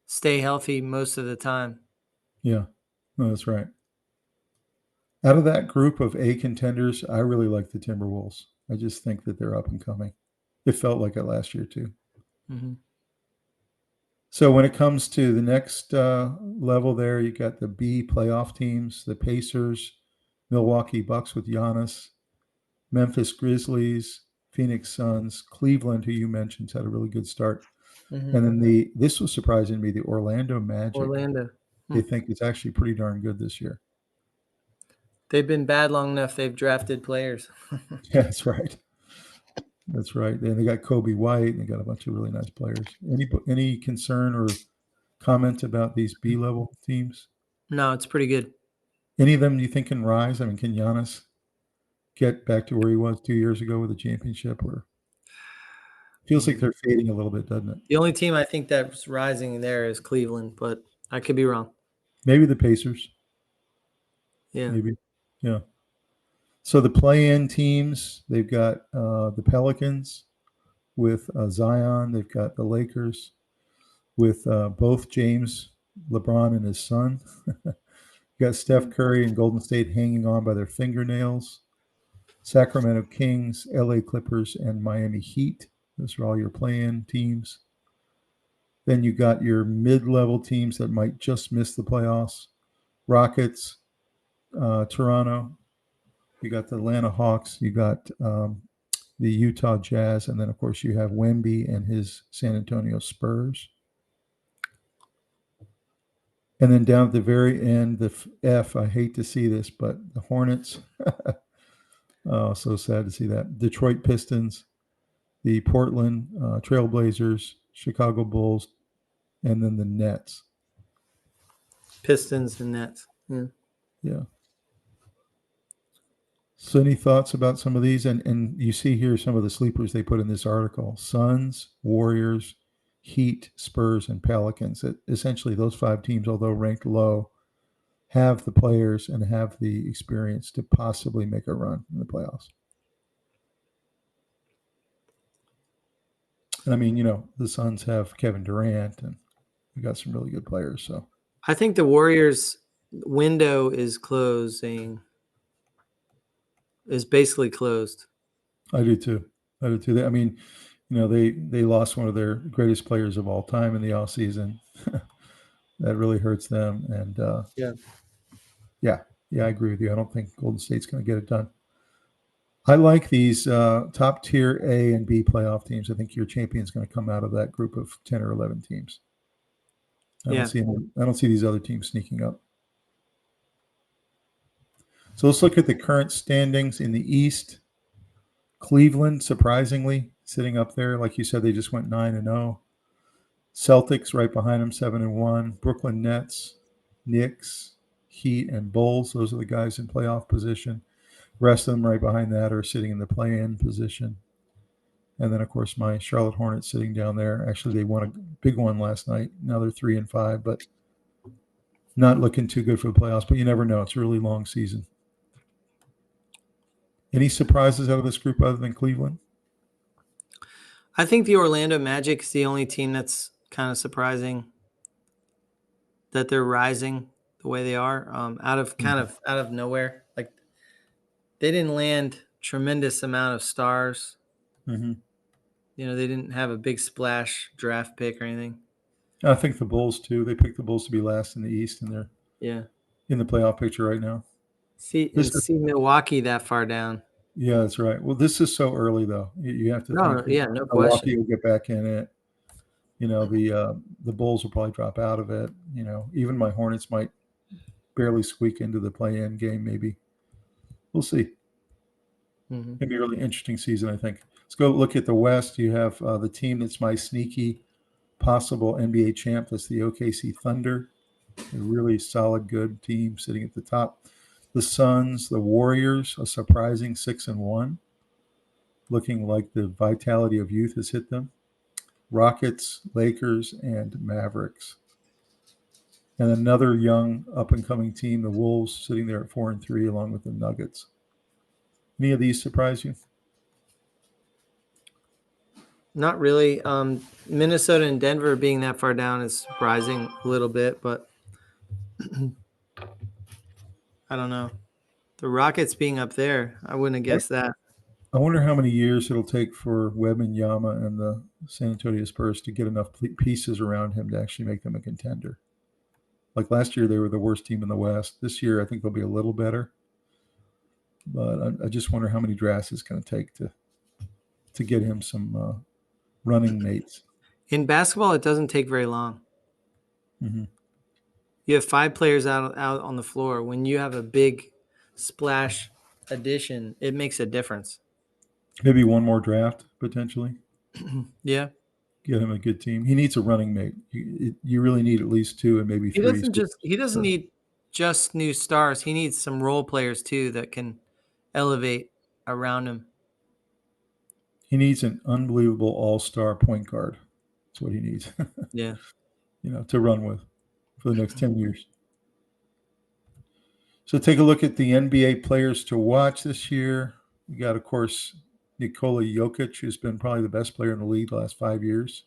[SPEAKER 2] stay healthy most of the time.
[SPEAKER 1] Yeah, no, that's right. Out of that group of A contenders, I really like the Timberwolves. I just think that they're up and coming. It felt like it last year too. So when it comes to the next level there, you got the B playoff teams, the Pacers, Milwaukee Bucks with Giannis, Memphis Grizzlies, Phoenix Suns, Cleveland, who you mentioned, had a really good start. And then this was surprising me, the Orlando Magic. They think it's actually pretty darn good this year.
[SPEAKER 2] They've been bad long enough. They've drafted players.
[SPEAKER 1] Yeah, that's right. That's right. And they got Kobe White, and they got a bunch of really nice players. Any concern or comment about these B-level teams?
[SPEAKER 2] No, it's pretty good.
[SPEAKER 1] Any of them you think can rise? I mean, can Giannis get back to where he was 2 years ago with a championship? Or feels like they're fading a little bit, doesn't it?
[SPEAKER 2] The only team I think that's rising there is Cleveland, but I could be wrong.
[SPEAKER 1] Maybe the Pacers.
[SPEAKER 2] Yeah.
[SPEAKER 1] Maybe. Yeah. So the play-in teams, they've got the Pelicans with Zion. They've got the Lakers with both James, LeBron, and his son. You got Steph Curry and Golden State hanging on by their fingernails. Sacramento Kings, LA Clippers, and Miami Heat. Those are all your play-in teams. Then you got your mid-level teams that might just miss the playoffs. Rockets, Toronto. You got the Atlanta Hawks. You got the Utah Jazz. And then, of course, you have Wemby and his San Antonio Spurs. And then down at the very end, the F, I hate to see this, but the Hornets. Oh, so sad to see that. Detroit Pistons, the Portland Trailblazers, Chicago Bulls, and then the Nets.
[SPEAKER 2] Pistons and Nets.
[SPEAKER 1] Yeah. So any thoughts about some of these? And you see here some of the sleepers they put in this article. Suns, Warriors, Heat, Spurs, and Pelicans. Essentially, those five teams, although ranked low, have the players and have the experience to possibly make a run in the playoffs. And I mean, the Suns have Kevin Durant, and we got some really good players. So
[SPEAKER 2] I think the Warriors' window is basically closed.
[SPEAKER 1] I do too. I mean, they lost one of their greatest players of all time in the offseason. That really hurts them. And yeah, I agree with you. I don't think Golden State's going to get it done. I like these top tier A and B playoff teams. I think your champion's going to come out of that group of 10 or 11 teams. I don't see these other teams sneaking up. So let's look at the current standings in the East. Cleveland, surprisingly, sitting up there. Like you said, they just went 9-0. Celtics right behind them, 7-1. Brooklyn Nets, Knicks, Heat, and Bulls. Those are the guys in playoff position. Rest of them right behind that are sitting in the play-in position. And then, of course, my Charlotte Hornets sitting down there. Actually, they won a big one last night. Now they're 3-5, but not looking too good for the playoffs. But you never know. It's a really long season. Any surprises out of this group other than Cleveland?
[SPEAKER 2] I think the Orlando Magic is the only team that's kind of surprising that they're rising the way they are, out of nowhere. Like, they didn't land tremendous amount of stars.
[SPEAKER 1] Mm-hmm.
[SPEAKER 2] You know, they didn't have a big splash draft pick or anything.
[SPEAKER 1] I think the Bulls too. They picked the Bulls to be last in the East, and they're in the playoff picture right now.
[SPEAKER 2] See Milwaukee that far down.
[SPEAKER 1] Yeah, that's right. Well, this is so early though. You have to think.
[SPEAKER 2] No question.
[SPEAKER 1] Milwaukee will get back in it. You know, the Bulls will probably drop out of it. You know, even my Hornets might barely squeak into the play-in game. Maybe we'll see.
[SPEAKER 2] Mm-hmm.
[SPEAKER 1] It'll be a really interesting season, I think. Let's go look at the West. You have the team that's my sneaky possible NBA champ. That's the OKC Thunder. A really solid, good team sitting at the top. The Suns, the Warriors, a surprising 6-1, looking like the vitality of youth has hit them. Rockets, Lakers, and Mavericks. And another young up-and-coming team, the Wolves, sitting there at 4-3, along with the Nuggets. Any of these surprise you?
[SPEAKER 2] Not really. Minnesota and Denver being that far down is surprising a little bit, but I don't know. The Rockets being up there, I wouldn't have guessed that.
[SPEAKER 1] I wonder how many years it'll take for Wembanyama and the San Antonio Spurs to get enough pieces around him to actually make them a contender. Like last year, they were the worst team in the West. This year, I think they'll be a little better. But I just wonder how many drafts it's going to take to get him some running mates.
[SPEAKER 2] In basketball, it doesn't take very long.
[SPEAKER 1] Mm-hmm.
[SPEAKER 2] You have 5 players out on the floor. When you have a big splash addition, it makes a difference.
[SPEAKER 1] Maybe one more draft, potentially.
[SPEAKER 2] Yeah.
[SPEAKER 1] Get him a good team. He needs a running mate. You really need at least 2 and maybe 3.
[SPEAKER 2] He doesn't need just new stars. He needs some role players, too, that can elevate around him.
[SPEAKER 1] He needs an unbelievable all-star point guard. That's what he needs.
[SPEAKER 2] Yeah.
[SPEAKER 1] You know, to run with for the next 10 years. So take a look at the NBA players to watch this year. We got, of course, Nikola Jokic, who's been probably the best player in the league the last 5 years.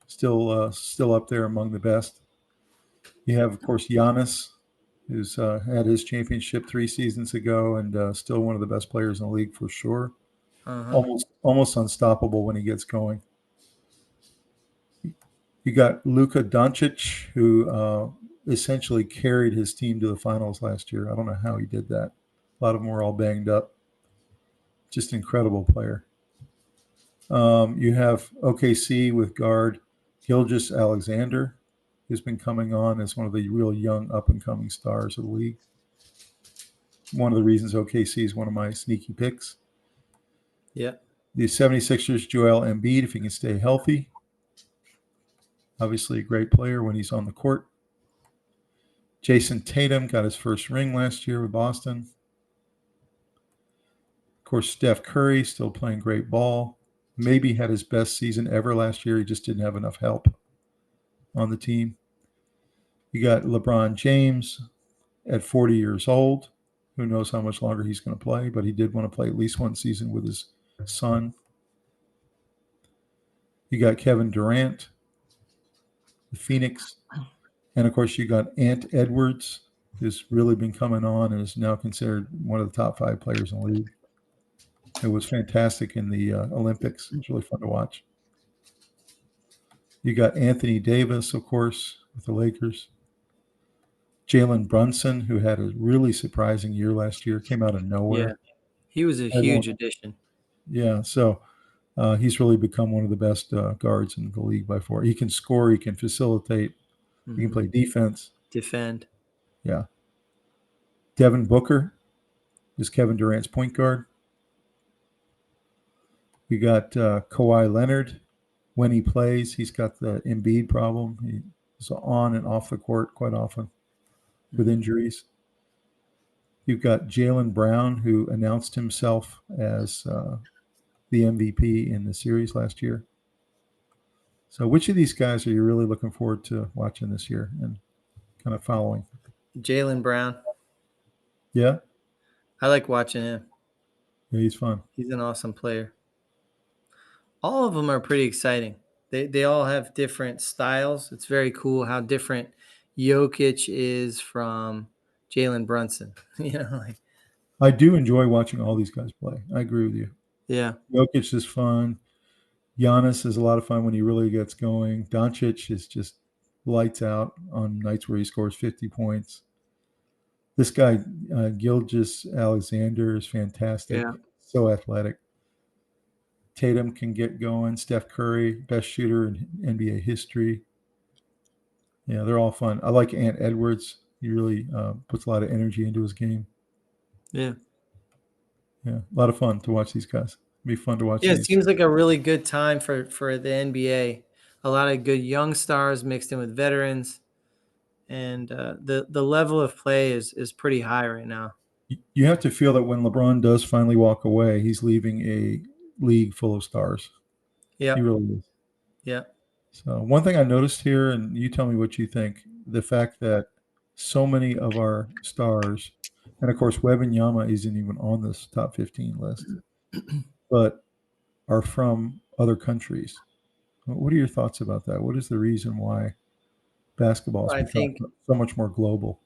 [SPEAKER 1] Still up there among the best. You have, of course, Giannis, who's had his championship 3 seasons ago and still one of the best players in the league for sure.
[SPEAKER 2] Uh-huh.
[SPEAKER 1] Almost unstoppable when he gets going. You got Luka Doncic, who essentially carried his team to the finals last year. I don't know how he did that. A lot of them were all banged up. Just an incredible player. You have OKC with guard Gilgeous Alexander, who's been coming on as one of the real young up-and-coming stars of the league. One of the reasons OKC is one of my sneaky picks.
[SPEAKER 2] Yeah.
[SPEAKER 1] The 76ers, Joel Embiid, if he can stay healthy. Obviously a great player when he's on the court. Jason Tatum got his first ring last year with Boston. Of course, Steph Curry still playing great ball. Maybe had his best season ever last year. He just didn't have enough help on the team. You got LeBron James at 40 years old. Who knows how much longer he's going to play, but he did want to play at least one season with his son. You got Kevin Durant, the Phoenix. And, of course, you got Ant Edwards, who's really been coming on and is now considered one of the top 5 players in the league. It was fantastic in the Olympics. It was really fun to watch. You got Anthony Davis, of course, with the Lakers. Jalen Brunson, who had a really surprising year last year, came out of nowhere.
[SPEAKER 2] Yeah. He was a huge addition.
[SPEAKER 1] Yeah, so he's really become one of the best guards in the league by far. He can score, he can facilitate, he can play defense.
[SPEAKER 2] Defend.
[SPEAKER 1] Yeah. Devin Booker, is Kevin Durant's point guard. We got Kawhi Leonard. When he plays, he's got the Embiid problem. He's on and off the court quite often with injuries. You've got Jaylen Brown, who announced himself as the MVP in the series last year. So which of these guys are you really looking forward to watching this year and kind of following?
[SPEAKER 2] Jaylen Brown.
[SPEAKER 1] Yeah?
[SPEAKER 2] I like watching him.
[SPEAKER 1] Yeah, he's fun.
[SPEAKER 2] He's an awesome player. All of them are pretty exciting. They all have different styles. It's very cool how different Jokic is from Jalen Brunson.
[SPEAKER 1] I do enjoy watching all these guys play. I agree with you.
[SPEAKER 2] Yeah.
[SPEAKER 1] Jokic is fun. Giannis is a lot of fun when he really gets going. Doncic is just lights out on nights where he scores 50 points. This guy, Gilgeous Alexander, is fantastic.
[SPEAKER 2] Yeah.
[SPEAKER 1] So athletic. Tatum can get going. Steph Curry, best shooter in NBA history. Yeah, they're all fun. I like Ant Edwards. He really puts a lot of energy into his game.
[SPEAKER 2] Yeah.
[SPEAKER 1] Yeah, a lot of fun to watch these guys. It'd be fun to watch.
[SPEAKER 2] Yeah,
[SPEAKER 1] these.
[SPEAKER 2] it seems like a really good time for the NBA. A lot of good young stars mixed in with veterans. And the level of play is pretty high right now.
[SPEAKER 1] You have to feel that when LeBron does finally walk away, he's leaving a league full of stars.
[SPEAKER 2] Yeah.
[SPEAKER 1] He really is.
[SPEAKER 2] Yeah.
[SPEAKER 1] So one thing I noticed here, and you tell me what you think, the fact that so many of our stars, and of course Wembanyama isn't even on this top 15 list, but are from other countries. What are your thoughts about that? What is the reason why basketball has become so much more global?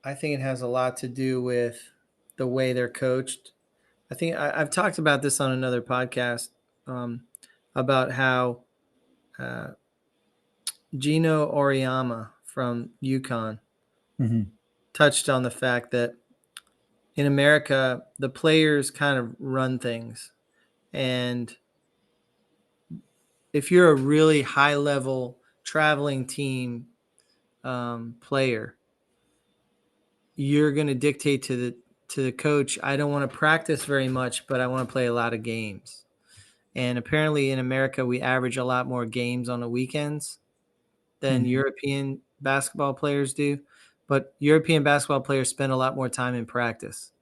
[SPEAKER 2] I think it has a lot to do with the way they're coached. I think I've talked about this on another podcast about how Gino Auriemma from UConn touched on the fact that in America, the players kind of run things. And if you're a really high-level traveling team player, you're going to dictate to the coach, I don't want to practice very much, but I want to play a lot of games. And apparently in America, we average a lot more games on the weekends than European basketball players do. But European basketball players spend a lot more time in practice.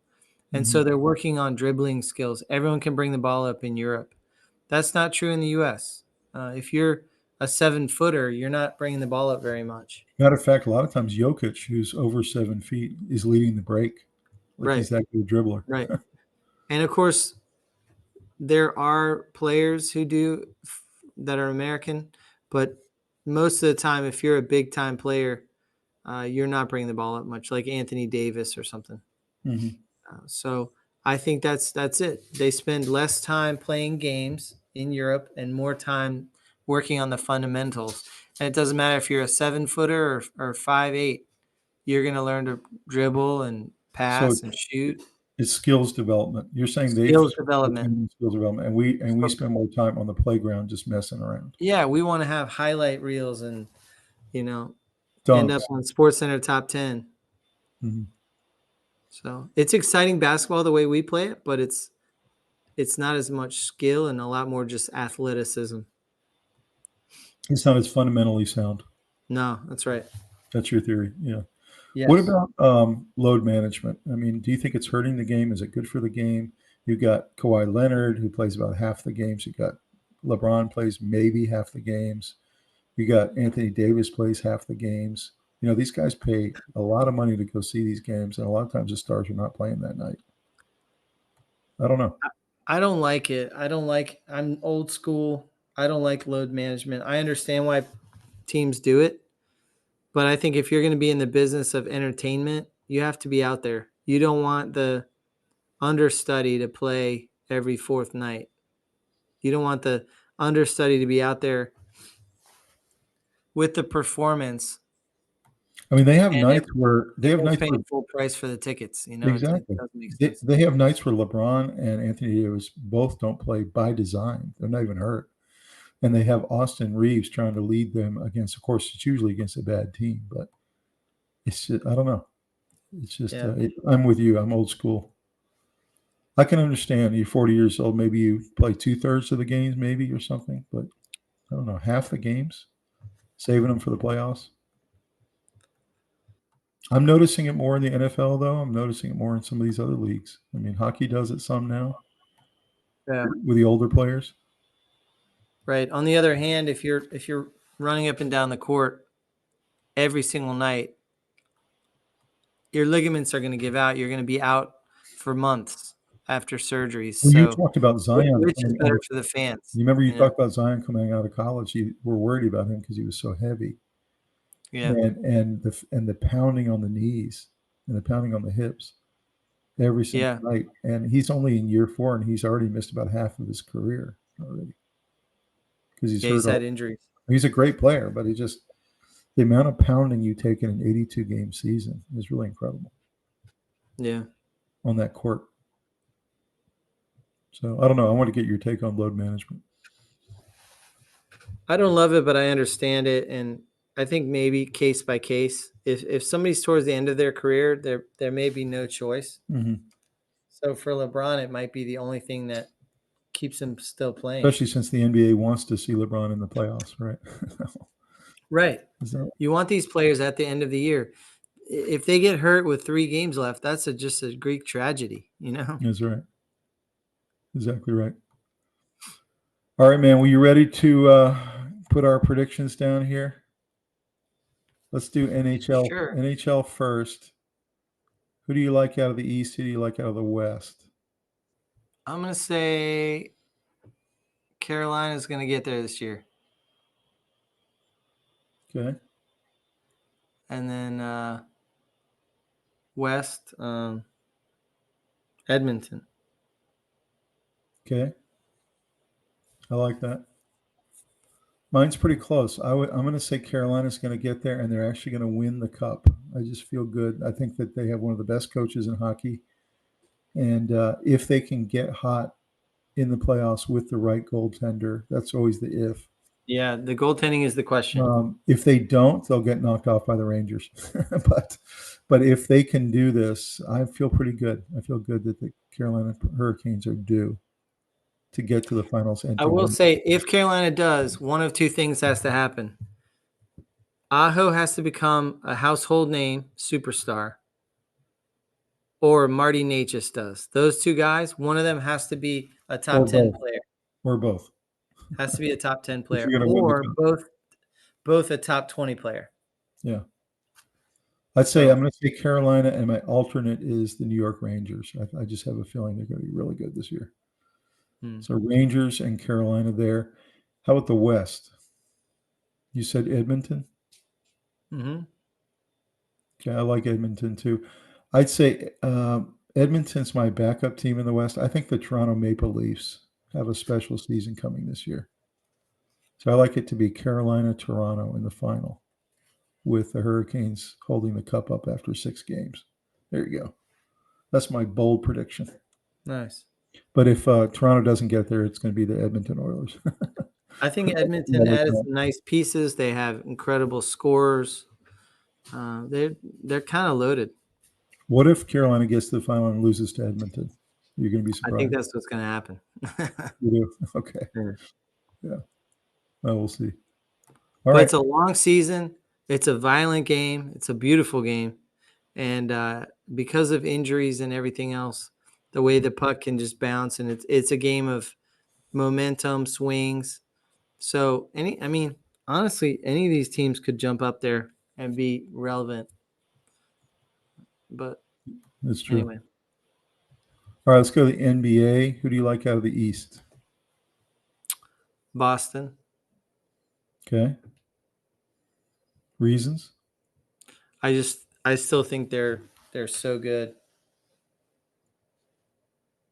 [SPEAKER 2] And so they're working on dribbling skills. Everyone can bring the ball up in Europe. That's not true in the U.S. If you're a 7-footer, you're not bringing the ball up very much.
[SPEAKER 1] Matter of fact, a lot of times Jokic, who's over 7 feet, is leading the break. Like he's that good dribbler.
[SPEAKER 2] Right. And of course, there are players who do that are American, but most of the time, if you're a big time player, you're not bringing the ball up much, like Anthony Davis or something. So I think that's it. They spend less time playing games in Europe and more time working on the fundamentals. And it doesn't matter if you're a 7-footer or 5'8", you're going to learn to dribble and pass and shoot.
[SPEAKER 1] It's skills development. You're saying
[SPEAKER 2] skills development,
[SPEAKER 1] and we spend more time on the playground just messing around.
[SPEAKER 2] Yeah, we want to have highlight reels and
[SPEAKER 1] Dunks.
[SPEAKER 2] End up on SportsCenter top 10. So it's exciting basketball the way we play it, but it's not as much skill and a lot more just athleticism.
[SPEAKER 1] It's not as fundamentally sound.
[SPEAKER 2] No, that's right.
[SPEAKER 1] That's your theory. Yeah.
[SPEAKER 2] Yes.
[SPEAKER 1] What about load management? I mean, do you think it's hurting the game? Is it good for the game? You've got Kawhi Leonard, who plays about half the games. You got LeBron plays maybe half the games. You got Anthony Davis plays half the games. These guys pay a lot of money to go see these games, and a lot of times the stars are not playing that night. I don't know.
[SPEAKER 2] I don't like it. I'm old school. I don't like load management. I understand why teams do it, but I think if you're going to be in the business of entertainment, you have to be out there. You don't want the understudy to play every fourth night. You don't want the understudy to be out there with the performance.
[SPEAKER 1] I mean, they have nights where
[SPEAKER 2] paying full price for the tickets.
[SPEAKER 1] Exactly. They have nights where LeBron and Anthony Davis both don't play by design. They're not even hurt, and they have Austin Reeves trying to lead them against. Of course, it's usually against a bad team, but it's just, I don't know. It's just I'm with you. I'm old school. I can understand you're 40 years old. Maybe you play 2/3 of the games, maybe or something. But I don't know, half the games, saving them for the playoffs. I'm noticing it more in the NFL, though. I'm noticing it more in some of these other leagues. I mean, hockey does it some now.
[SPEAKER 2] Yeah.
[SPEAKER 1] With the older players.
[SPEAKER 2] Right. On the other hand, if you're running up and down the court every single night, your ligaments are going to give out. You're going to be out for months after surgeries.
[SPEAKER 1] Well, you
[SPEAKER 2] So,
[SPEAKER 1] talked about Zion.
[SPEAKER 2] which is better for the fans?
[SPEAKER 1] You remember you
[SPEAKER 2] know?
[SPEAKER 1] talked about Zion coming out of college. You were worried about him because he was so heavy.
[SPEAKER 2] Yeah.
[SPEAKER 1] And the pounding on the knees and the pounding on the hips every single night. And he's only in year 4, and he's already missed about half of his career already because he's
[SPEAKER 2] had injuries.
[SPEAKER 1] He's a great player, but the amount of pounding you take in an 82-game season is really incredible.
[SPEAKER 2] Yeah.
[SPEAKER 1] On that court. So I don't know. I want to get your take on load management.
[SPEAKER 2] I don't love it, but I understand it, and I think maybe case by case. If somebody's towards the end of their career, there may be no choice.
[SPEAKER 1] Mm-hmm.
[SPEAKER 2] So for LeBron, it might be the only thing that keeps him still playing.
[SPEAKER 1] Especially since the NBA wants to see LeBron in the playoffs, right?
[SPEAKER 2] Right. You want these players at the end of the year. If they get hurt with 3 games left, that's just a Greek tragedy,
[SPEAKER 1] That's right. Exactly right. All right, man. Well, you ready to put our predictions down here? Let's do NHL.
[SPEAKER 2] Sure.
[SPEAKER 1] NHL first. Who do you like out of the East? Who do you like out of the West?
[SPEAKER 2] I'm going to say Carolina's going to get there this year.
[SPEAKER 1] Okay.
[SPEAKER 2] And then West, Edmonton.
[SPEAKER 1] Okay. I like that. Mine's pretty close. I'm going to say Carolina's going to get there, and they're actually going to win the cup. I just feel good. I think that they have one of the best coaches in hockey. And if they can get hot in the playoffs with the right goaltender, that's always the if.
[SPEAKER 2] Yeah, the goaltending is the question.
[SPEAKER 1] If they don't, they'll get knocked off by the Rangers. But if they can do this, I feel pretty good. I feel good that the Carolina Hurricanes are due to get to the finals. And
[SPEAKER 2] I will say, if Carolina does, one of 2 things has to happen. Aho has to become a household name superstar, or Marty Necas does. Those 2 guys, one of them has to be a top 10 player.
[SPEAKER 1] Or both.
[SPEAKER 2] Has to be a top 10 player, or both a top 20 player.
[SPEAKER 1] Yeah. I'd say I'm going to say Carolina, and my alternate is the New York Rangers. I just have a feeling they're going to be really good this year. So Rangers and Carolina there. How about the West? You said Edmonton?
[SPEAKER 2] Mm-hmm.
[SPEAKER 1] Okay, I like Edmonton too. I'd say Edmonton's my backup team in the West. I think the Toronto Maple Leafs have a special season coming this year. So I like it to be Carolina-Toronto in the final, with the Hurricanes holding the cup up after 6 games. There you go. That's my bold prediction.
[SPEAKER 2] Nice.
[SPEAKER 1] But if Toronto doesn't get there, it's going to be the Edmonton Oilers.
[SPEAKER 2] I think Edmonton added some nice pieces. They have incredible scorers. They're kind of loaded.
[SPEAKER 1] What if Carolina gets to the final and loses to Edmonton? You're going to be surprised.
[SPEAKER 2] I think that's what's going to happen.
[SPEAKER 1] You do? Okay. Yeah. Well, we'll see.
[SPEAKER 2] All right. It's a long season. It's a violent game. It's a beautiful game. And because of injuries and everything else, the way the puck can just bounce, and it's a game of momentum, swings. So honestly, any of these teams could jump up there and be relevant. But
[SPEAKER 1] that's true.
[SPEAKER 2] Anyway.
[SPEAKER 1] All right, let's go to the NBA. Who do you like out of the East?
[SPEAKER 2] Boston.
[SPEAKER 1] Okay. Reasons?
[SPEAKER 2] I still think they're so good.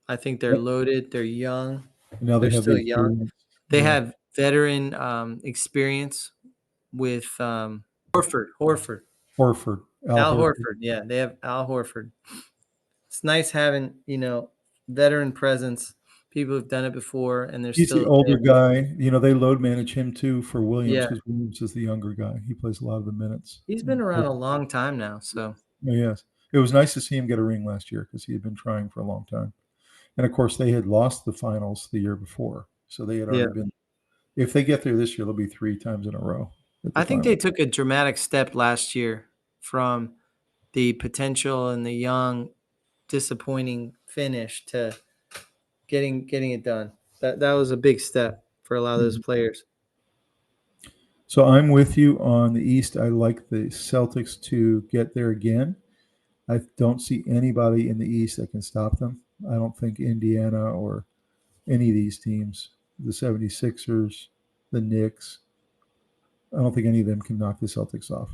[SPEAKER 2] I think they're loaded. They're young.
[SPEAKER 1] Now
[SPEAKER 2] they're still young. They have veteran experience with Horford.
[SPEAKER 1] Al
[SPEAKER 2] Horford. Yeah, they have Al Horford. It's nice having, veteran presence. People who've done it before, and
[SPEAKER 1] he's the older guy. They load manage him too for Williams, because Williams is the younger guy. He plays a lot of the minutes.
[SPEAKER 2] He's been around a long time now, so.
[SPEAKER 1] Yes. It was nice to see him get a ring last year, because he had been trying for a long time. And of course, they had lost the finals the year before. So they had already been, if they get there this year, they'll be 3 times in a row.
[SPEAKER 2] I think they took a dramatic step last year from the potential and the young, disappointing finish to getting it done. That was a big step for a lot of those players.
[SPEAKER 1] So I'm with you on the East. I like the Celtics to get there again. I don't see anybody in the East that can stop them. I don't think Indiana or any of these teams, the 76ers, the Knicks, I don't think any of them can knock the Celtics off.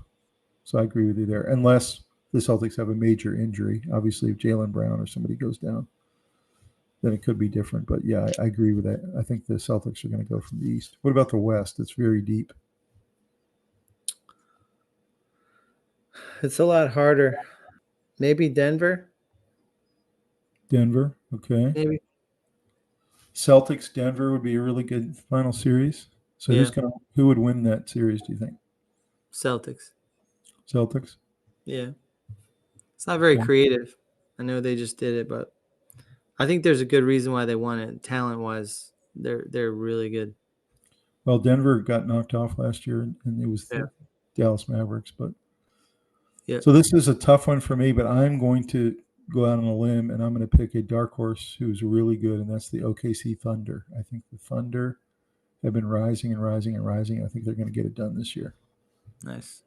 [SPEAKER 1] So I agree with you there, unless the Celtics have a major injury. Obviously, if Jaylen Brown or somebody goes down, then it could be different. But yeah, I agree with that. I think the Celtics are going to go from the East. What about the West? It's very deep.
[SPEAKER 2] It's a lot harder. Maybe Denver.
[SPEAKER 1] Denver, okay.
[SPEAKER 2] Maybe.
[SPEAKER 1] Celtics, Denver would be a really good final series. So who would win that series, do you think?
[SPEAKER 2] Celtics.
[SPEAKER 1] Celtics?
[SPEAKER 2] Yeah. It's not very creative. I know they just did it, but I think there's a good reason why they won it. Talent-wise, they're really good.
[SPEAKER 1] Well, Denver got knocked off last year, and it was the Dallas Mavericks. But so this is a tough one for me, but I'm going to go out on a limb, and I'm going to pick a dark horse who's really good, and that's the OKC Thunder. I think the Thunder have been rising and rising and rising. I think they're going to get it done this year.
[SPEAKER 2] Nice.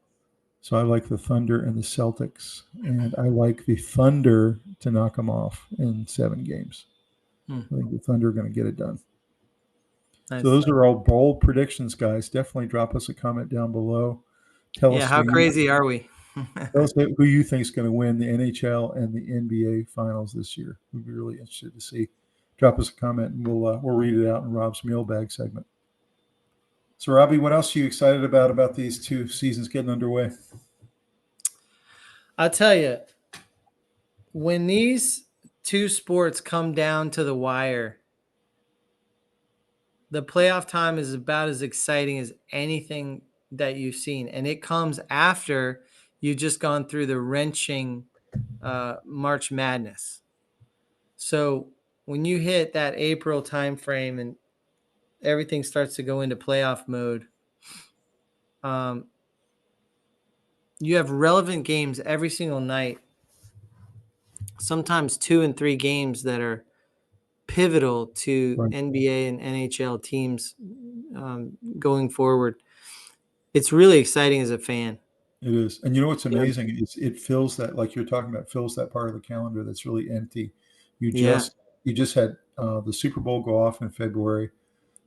[SPEAKER 1] So I like the Thunder and the Celtics, and I like the Thunder to knock them off in 7 games. I think the Thunder are going to get it done. Nice. So those are all bold predictions, guys. Definitely drop us a comment down below.
[SPEAKER 2] Tell us how crazy are we?
[SPEAKER 1] Tell us who you think is going to win the NHL and the NBA finals this year. We'd be really interested to see. Drop us a comment, and we'll read it out in Rob's mailbag segment. So, Robbie, what else are you excited about these 2 seasons getting underway?
[SPEAKER 2] I'll tell you, when these 2 sports come down to the wire, the playoff time is about as exciting as anything that you've seen. And it comes after you've just gone through the wrenching March Madness. So when you hit that April timeframe and everything starts to go into playoff mode, you have relevant games every single night, sometimes 2 and 3 games that are pivotal to NBA and NHL teams going forward. It's really exciting as a fan.
[SPEAKER 1] It is. And you know what's amazing is it fills that, like you're talking about, fills that part of the calendar that's really empty. You just had the Super Bowl go off in February.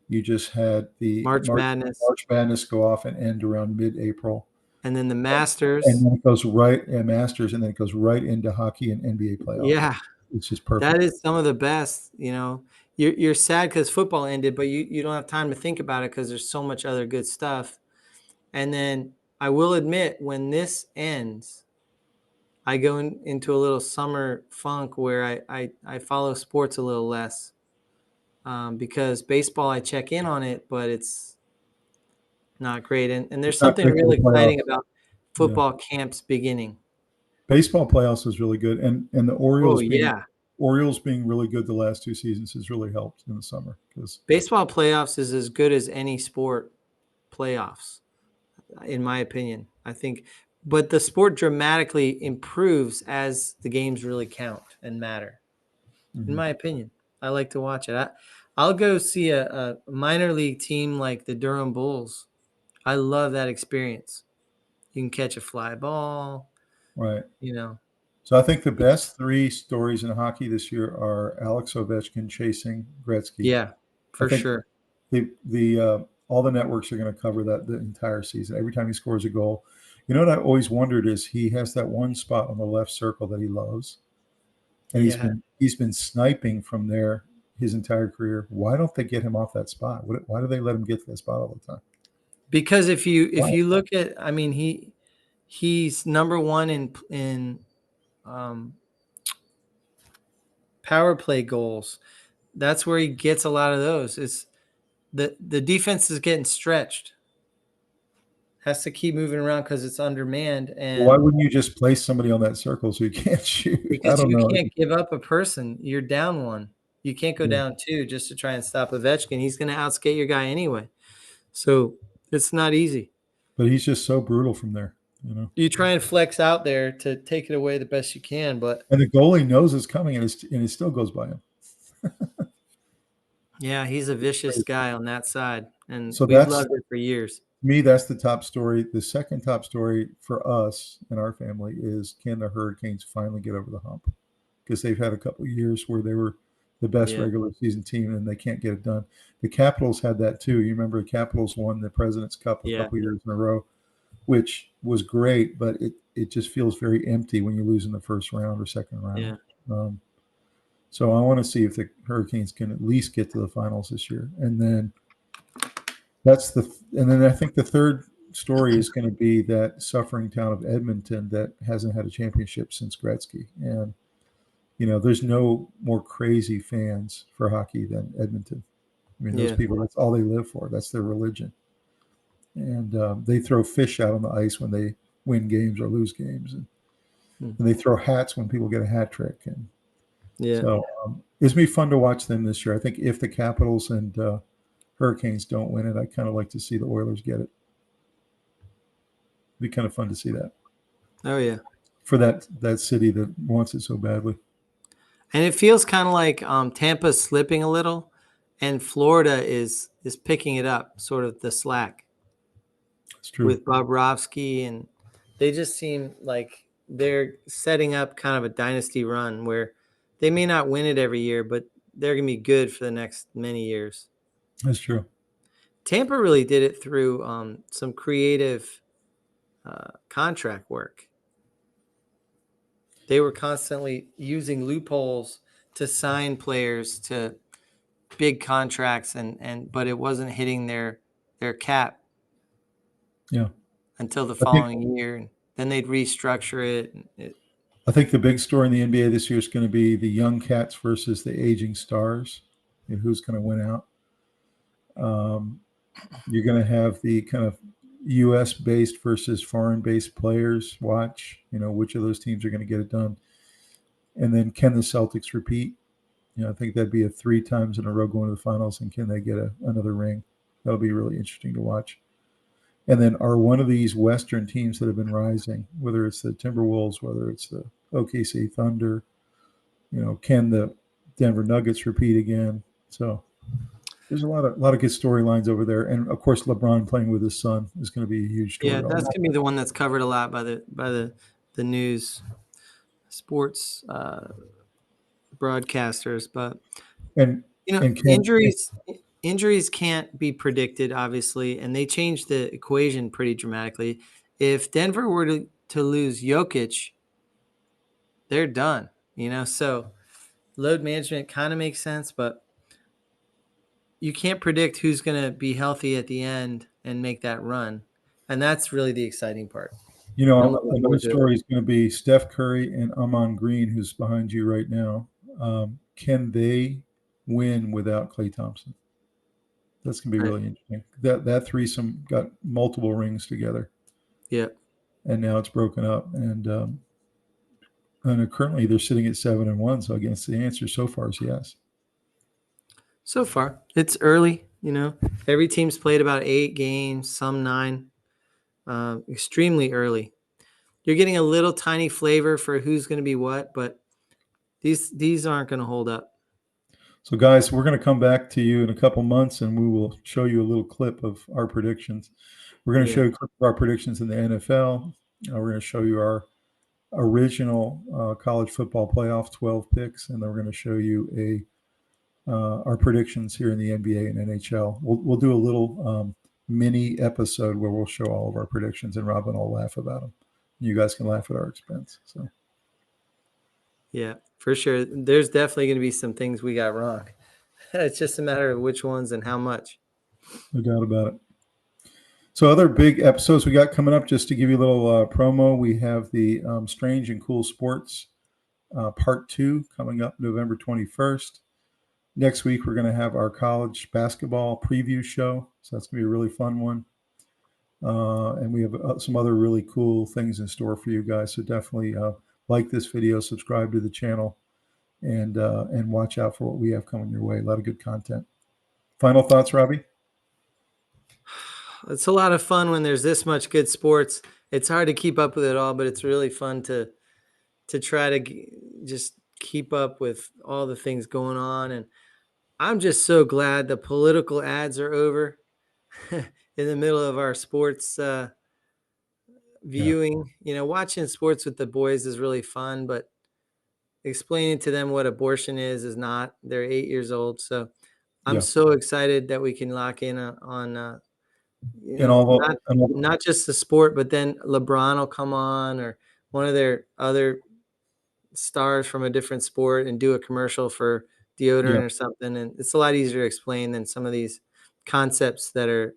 [SPEAKER 1] You just had the
[SPEAKER 2] March
[SPEAKER 1] Madness go off and end around mid-April.
[SPEAKER 2] And then the Masters.
[SPEAKER 1] And then it goes Masters, and then it goes right into hockey and NBA playoffs.
[SPEAKER 2] Yeah.
[SPEAKER 1] It's just perfect.
[SPEAKER 2] That is some of the best, You're sad because football ended, but you don't have time to think about it because there's so much other good stuff. And then I will admit, when this ends, I go into a little summer funk where I follow sports a little less because baseball, I check in on it, but it's not great. And there's something really exciting about football camps beginning.
[SPEAKER 1] Baseball playoffs is really good. And the Orioles Orioles being really good the last 2 seasons has really helped in the summer. Because
[SPEAKER 2] baseball playoffs is as good as any sport playoffs, in my opinion. I think, but the sport dramatically improves as the games really count and matter. In my opinion, I like to watch it. I'll go see a minor league team like the Durham Bulls. I love that experience. You can catch a fly ball,
[SPEAKER 1] right?
[SPEAKER 2] So
[SPEAKER 1] I think the best 3 stories in hockey this year are Alex Ovechkin chasing Gretzky.
[SPEAKER 2] Yeah, for sure.
[SPEAKER 1] The all the networks are going to cover that the entire season. Every time he scores a goal, you know what I always wondered is he has that one spot on the left circle that he loves, and he's been sniping from there his entire career. Why don't they get him off that spot? Why do they let him get to that spot all the time?
[SPEAKER 2] Because if you look at, I mean, he's number 1 in power play goals. That's where he gets a lot of those. It's the defense is getting stretched. Has to keep moving around because it's undermanned. And
[SPEAKER 1] why wouldn't you just place somebody on that circle so you can't shoot?
[SPEAKER 2] Because you can't give up a person. You're down 1. You can't go
[SPEAKER 1] Yeah.
[SPEAKER 2] down 2 just to try and stop Ovechkin. He's going to outskate your guy anyway. So it's not easy.
[SPEAKER 1] But he's just so brutal from there, you know.
[SPEAKER 2] You try and flex out there to take it away the best you can, but
[SPEAKER 1] And the goalie knows it's coming, and it still goes by him.
[SPEAKER 2] yeah, he's a vicious guy on that side, and
[SPEAKER 1] So
[SPEAKER 2] we've
[SPEAKER 1] that's
[SPEAKER 2] loved it for years.
[SPEAKER 1] me. That's the top story. The second top story for us and our family is, can the Hurricanes finally get over the hump? Because they've had a couple of years where they were the best
[SPEAKER 2] Yeah.
[SPEAKER 1] regular season team and they can't get it done. The Capitals had that too. You remember the Capitals won the President's Cup a
[SPEAKER 2] Yeah.
[SPEAKER 1] couple of years in a row, which was great, but it just feels very empty when you lose in the first round or second round.
[SPEAKER 2] Yeah.
[SPEAKER 1] So I want to see if the Hurricanes can at least get to the finals this year. And then I think the third story is going to be that suffering town of Edmonton that hasn't had a championship since Gretzky. And, you know, there's no more crazy fans for hockey than Edmonton. I mean, those people, that's all they live for. That's their religion. And they throw fish out on the ice when they win games or lose games. And they throw hats when people get a hat trick. And so it's going to be fun to watch them this year. I think if the Capitals and Hurricanes don't win it, I kind of like to see the Oilers get it. It'd be kind of fun to see that.
[SPEAKER 2] Oh, yeah.
[SPEAKER 1] For that city that wants it so badly.
[SPEAKER 2] And it feels kind of like Tampa's slipping a little, and Florida is picking it up, sort of the slack.
[SPEAKER 1] It's true.
[SPEAKER 2] With Bobrovsky, and they just seem like they're setting up kind of a dynasty run where they may not win it every year, but they're going to be good for the next many years.
[SPEAKER 1] That's true.
[SPEAKER 2] Tampa really did it through some creative contract work. They were constantly using loopholes to sign players to big contracts, but it wasn't hitting their cap.
[SPEAKER 1] Yeah.
[SPEAKER 2] Until the following year, and then they'd restructure it.
[SPEAKER 1] I think the big story in the NBA this year is going to be the young cats versus the aging stars. You know, who's going to win out? You're going to have the kind of U.S.-based versus foreign-based players watch, you know, which of those teams are going to get it done. And then can the Celtics repeat? You know, I think that'd be a 3 times in a row going to the finals, and can they get another ring? That'll be really interesting to watch. And then are one of these Western teams that have been rising, whether it's the Timberwolves, whether it's the OKC Thunder, you know, can the Denver Nuggets repeat again? So there's a lot of good storylines over there. And of course, LeBron playing with his son is going to be a huge story.
[SPEAKER 2] Yeah, that's going to be the one that's covered a lot by the news, sports broadcasters. But injuries can't be predicted, obviously, and they changed the equation pretty dramatically. If Denver were to lose Jokic, they're done. You know, so load management kind of makes sense, but you can't predict who's going to be healthy at the end and make that run. And that's really the exciting part.
[SPEAKER 1] You know, another story is going to be Steph Curry and Amon Green, who's behind you right now. Can they win without Klay Thompson? That's going to be really interesting. That threesome got multiple rings together.
[SPEAKER 2] Yeah. And
[SPEAKER 1] now it's broken up. And currently they're sitting at 7-1. So I guess the answer so far is yes.
[SPEAKER 2] So far, it's early. You know, every team's played about 8 games, some 9. Extremely early. You're getting a little tiny flavor for who's going to be what, but these aren't going to hold up.
[SPEAKER 1] So, guys, we're going to come back to you in a couple months, and we will show you a little clip of our predictions. We're going to show you a clip of our predictions in the NFL. We're going to show you our original college football playoff 12 picks, and then we're going to show you our predictions here in the NBA and NHL. We'll do a little mini episode where we'll show all of our predictions, and Robin will laugh about them. You guys can laugh at our expense. So,
[SPEAKER 2] yeah, for sure. There's definitely going to be some things we got wrong. It's just a matter of which ones and how much.
[SPEAKER 1] No doubt about it. So other big episodes we got coming up, just to give you a little promo, we have the Strange and Cool Sports Part 2 coming up November 21st. Next week, we're going to have our college basketball preview show. So that's going to be a really fun one. And we have some other really cool things in store for you guys. So definitely like this video, subscribe to the channel, and watch out for what we have coming your way. A lot of good content. Final thoughts, Robbie?
[SPEAKER 2] It's a lot of fun when there's this much good sports. It's hard to keep up with it all, but it's really fun to try to just keep up with all the things going on. And I'm just so glad the political ads are over in the middle of our sports viewing. Watching sports with the boys is really fun, but explaining to them what abortion is not. They're 8 years old, so I'm so excited that we can lock in on not just the sport, but then LeBron will come on, or one of their other stars from a different sport, and do a commercial for deodorant or something. And it's a lot easier to explain than some of these concepts that are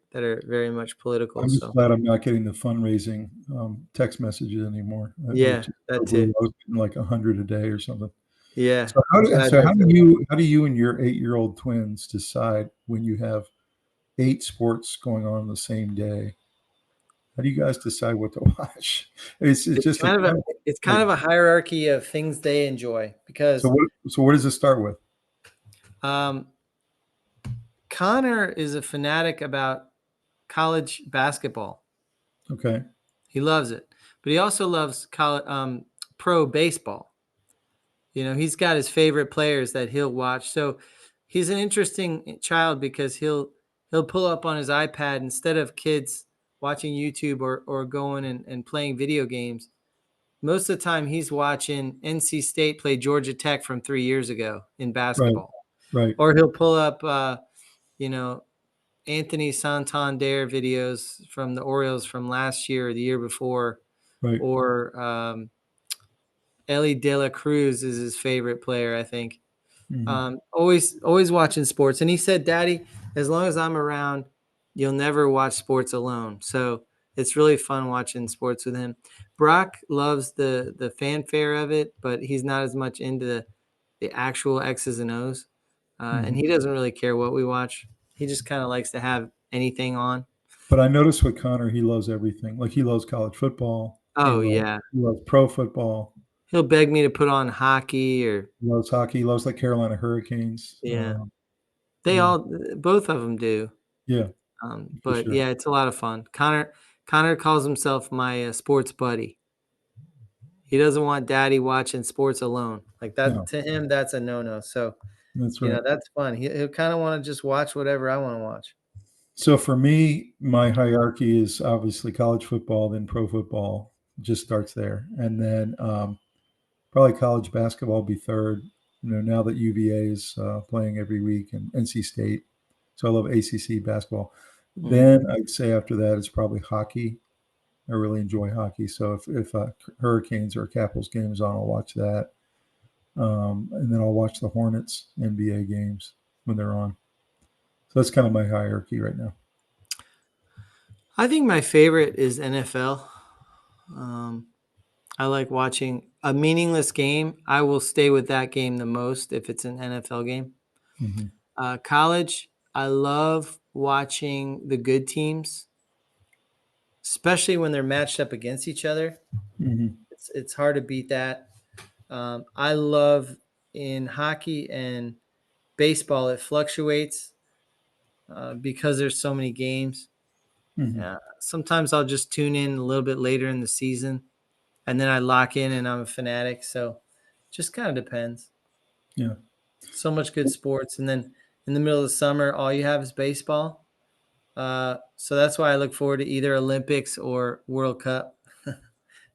[SPEAKER 2] very much political.
[SPEAKER 1] I'm just glad I'm not getting the fundraising text messages anymore.
[SPEAKER 2] Yeah, that too.
[SPEAKER 1] I was getting like 100 a day or something.
[SPEAKER 2] Yeah.
[SPEAKER 1] So how do you and your 8-year-old twins decide when you have 8 sports going on the same day? How do you guys decide what to watch? It's
[SPEAKER 2] kind of a hierarchy of things they enjoy, because
[SPEAKER 1] so what does it start with?
[SPEAKER 2] Connor is a fanatic about college basketball.
[SPEAKER 1] Okay.
[SPEAKER 2] He loves it, but he also loves pro baseball. He's got his favorite players that he'll watch. So he's an interesting child, because he'll pull up on his iPad, instead of kids watching YouTube or going and playing video games. Most of the time he's watching NC State play Georgia Tech from 3 years ago in basketball.
[SPEAKER 1] Right.
[SPEAKER 2] Or he'll pull up, Anthony Santander videos from the Orioles from last year or the year before.
[SPEAKER 1] Right.
[SPEAKER 2] Or Ellie De La Cruz is his favorite player, I think.
[SPEAKER 1] Mm-hmm.
[SPEAKER 2] Always watching sports. And he said, "Daddy, as long as I'm around, you'll never watch sports alone." So it's really fun watching sports with him. Brock loves the fanfare of it, but he's not as much into the actual X's and O's. And he doesn't really care what we watch. He just kind of likes to have anything on.
[SPEAKER 1] But I noticed with Connor, he loves everything. Like, he loves college football.
[SPEAKER 2] Oh,
[SPEAKER 1] he loves pro football.
[SPEAKER 2] He'll beg me to put on hockey, or
[SPEAKER 1] he loves hockey. He loves the Carolina Hurricanes.
[SPEAKER 2] Yeah. Both of them do.
[SPEAKER 1] Yeah.
[SPEAKER 2] But sure. Yeah, it's a lot of fun. Connor calls himself my sports buddy. He doesn't want Daddy watching sports alone. Like that. No. To him, that's a no-no. So
[SPEAKER 1] that's right.
[SPEAKER 2] That's fun. He'll kind of want to just watch whatever I want to watch.
[SPEAKER 1] So for me, my hierarchy is obviously college football, then pro football. Just starts there, and then probably college basketball will be third. Now that UVA is playing every week, and NC State, so I love ACC basketball. Mm-hmm. Then I'd say after that it's probably hockey. I really enjoy hockey, so if Hurricanes or Capitals game is on, I'll watch that. And then I'll watch the Hornets NBA games when they're on. So that's kind of my hierarchy right now.
[SPEAKER 2] I think my favorite is NFL. I like watching a meaningless game. I will stay with that game the most if it's an NFL game. Mm-hmm. College, I love watching the good teams, especially when they're matched up against each other. Mm-hmm. It's hard to beat that. I love in hockey and baseball, it fluctuates because there's so many games. Mm-hmm. Sometimes I'll just tune in a little bit later in the season, and then I lock in and I'm a fanatic. So just kind of depends.
[SPEAKER 1] Yeah.
[SPEAKER 2] So much good sports. And then in the middle of the summer, all you have is baseball. So that's why I look forward to either Olympics or World Cup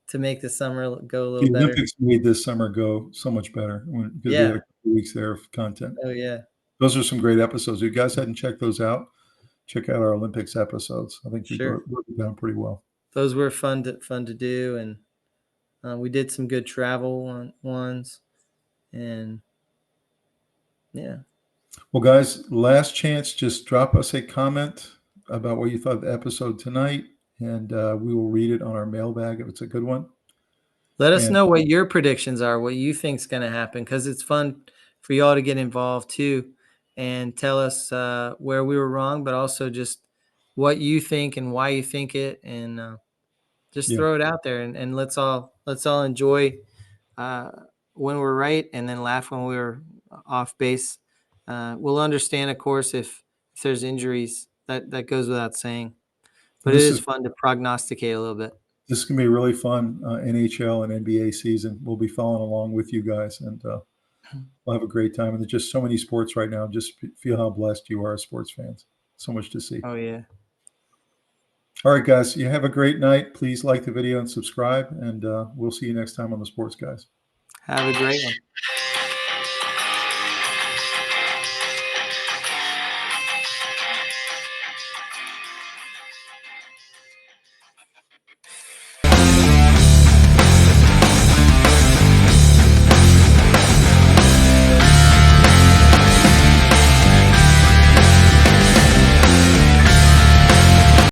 [SPEAKER 2] to make the summer go a little better.
[SPEAKER 1] The Olympics made this summer go so much better because we had a couple weeks there of content.
[SPEAKER 2] Oh, yeah.
[SPEAKER 1] Those are some great episodes. If you guys hadn't checked those out, check out our Olympics episodes. I think we broke it down pretty well.
[SPEAKER 2] Those were fun to do, and we did some good travel ones, and yeah.
[SPEAKER 1] Well, guys, last chance. Just drop us a comment about what you thought of the episode tonight, and we will read it on our mailbag if it's a good one.
[SPEAKER 2] Let us know what your predictions are, what you think is going to happen, because it's fun for y'all to get involved too, and tell us where we were wrong, but also just what you think and why you think it, and just throw it out there, and let's all enjoy when we're right and then laugh when we're off base. We'll understand, of course, if there's injuries. That goes without saying. But it is fun to prognosticate a little bit.
[SPEAKER 1] This is going to be a really fun NHL and NBA season. We'll be following along with you guys, and we'll have a great time. And there's just so many sports right now. Just feel how blessed you are as sports fans. So much to see.
[SPEAKER 2] Oh, yeah.
[SPEAKER 1] All right, guys. You have a great night. Please like the video and subscribe, and we'll see you next time on the Sports Guys.
[SPEAKER 2] Have a great one.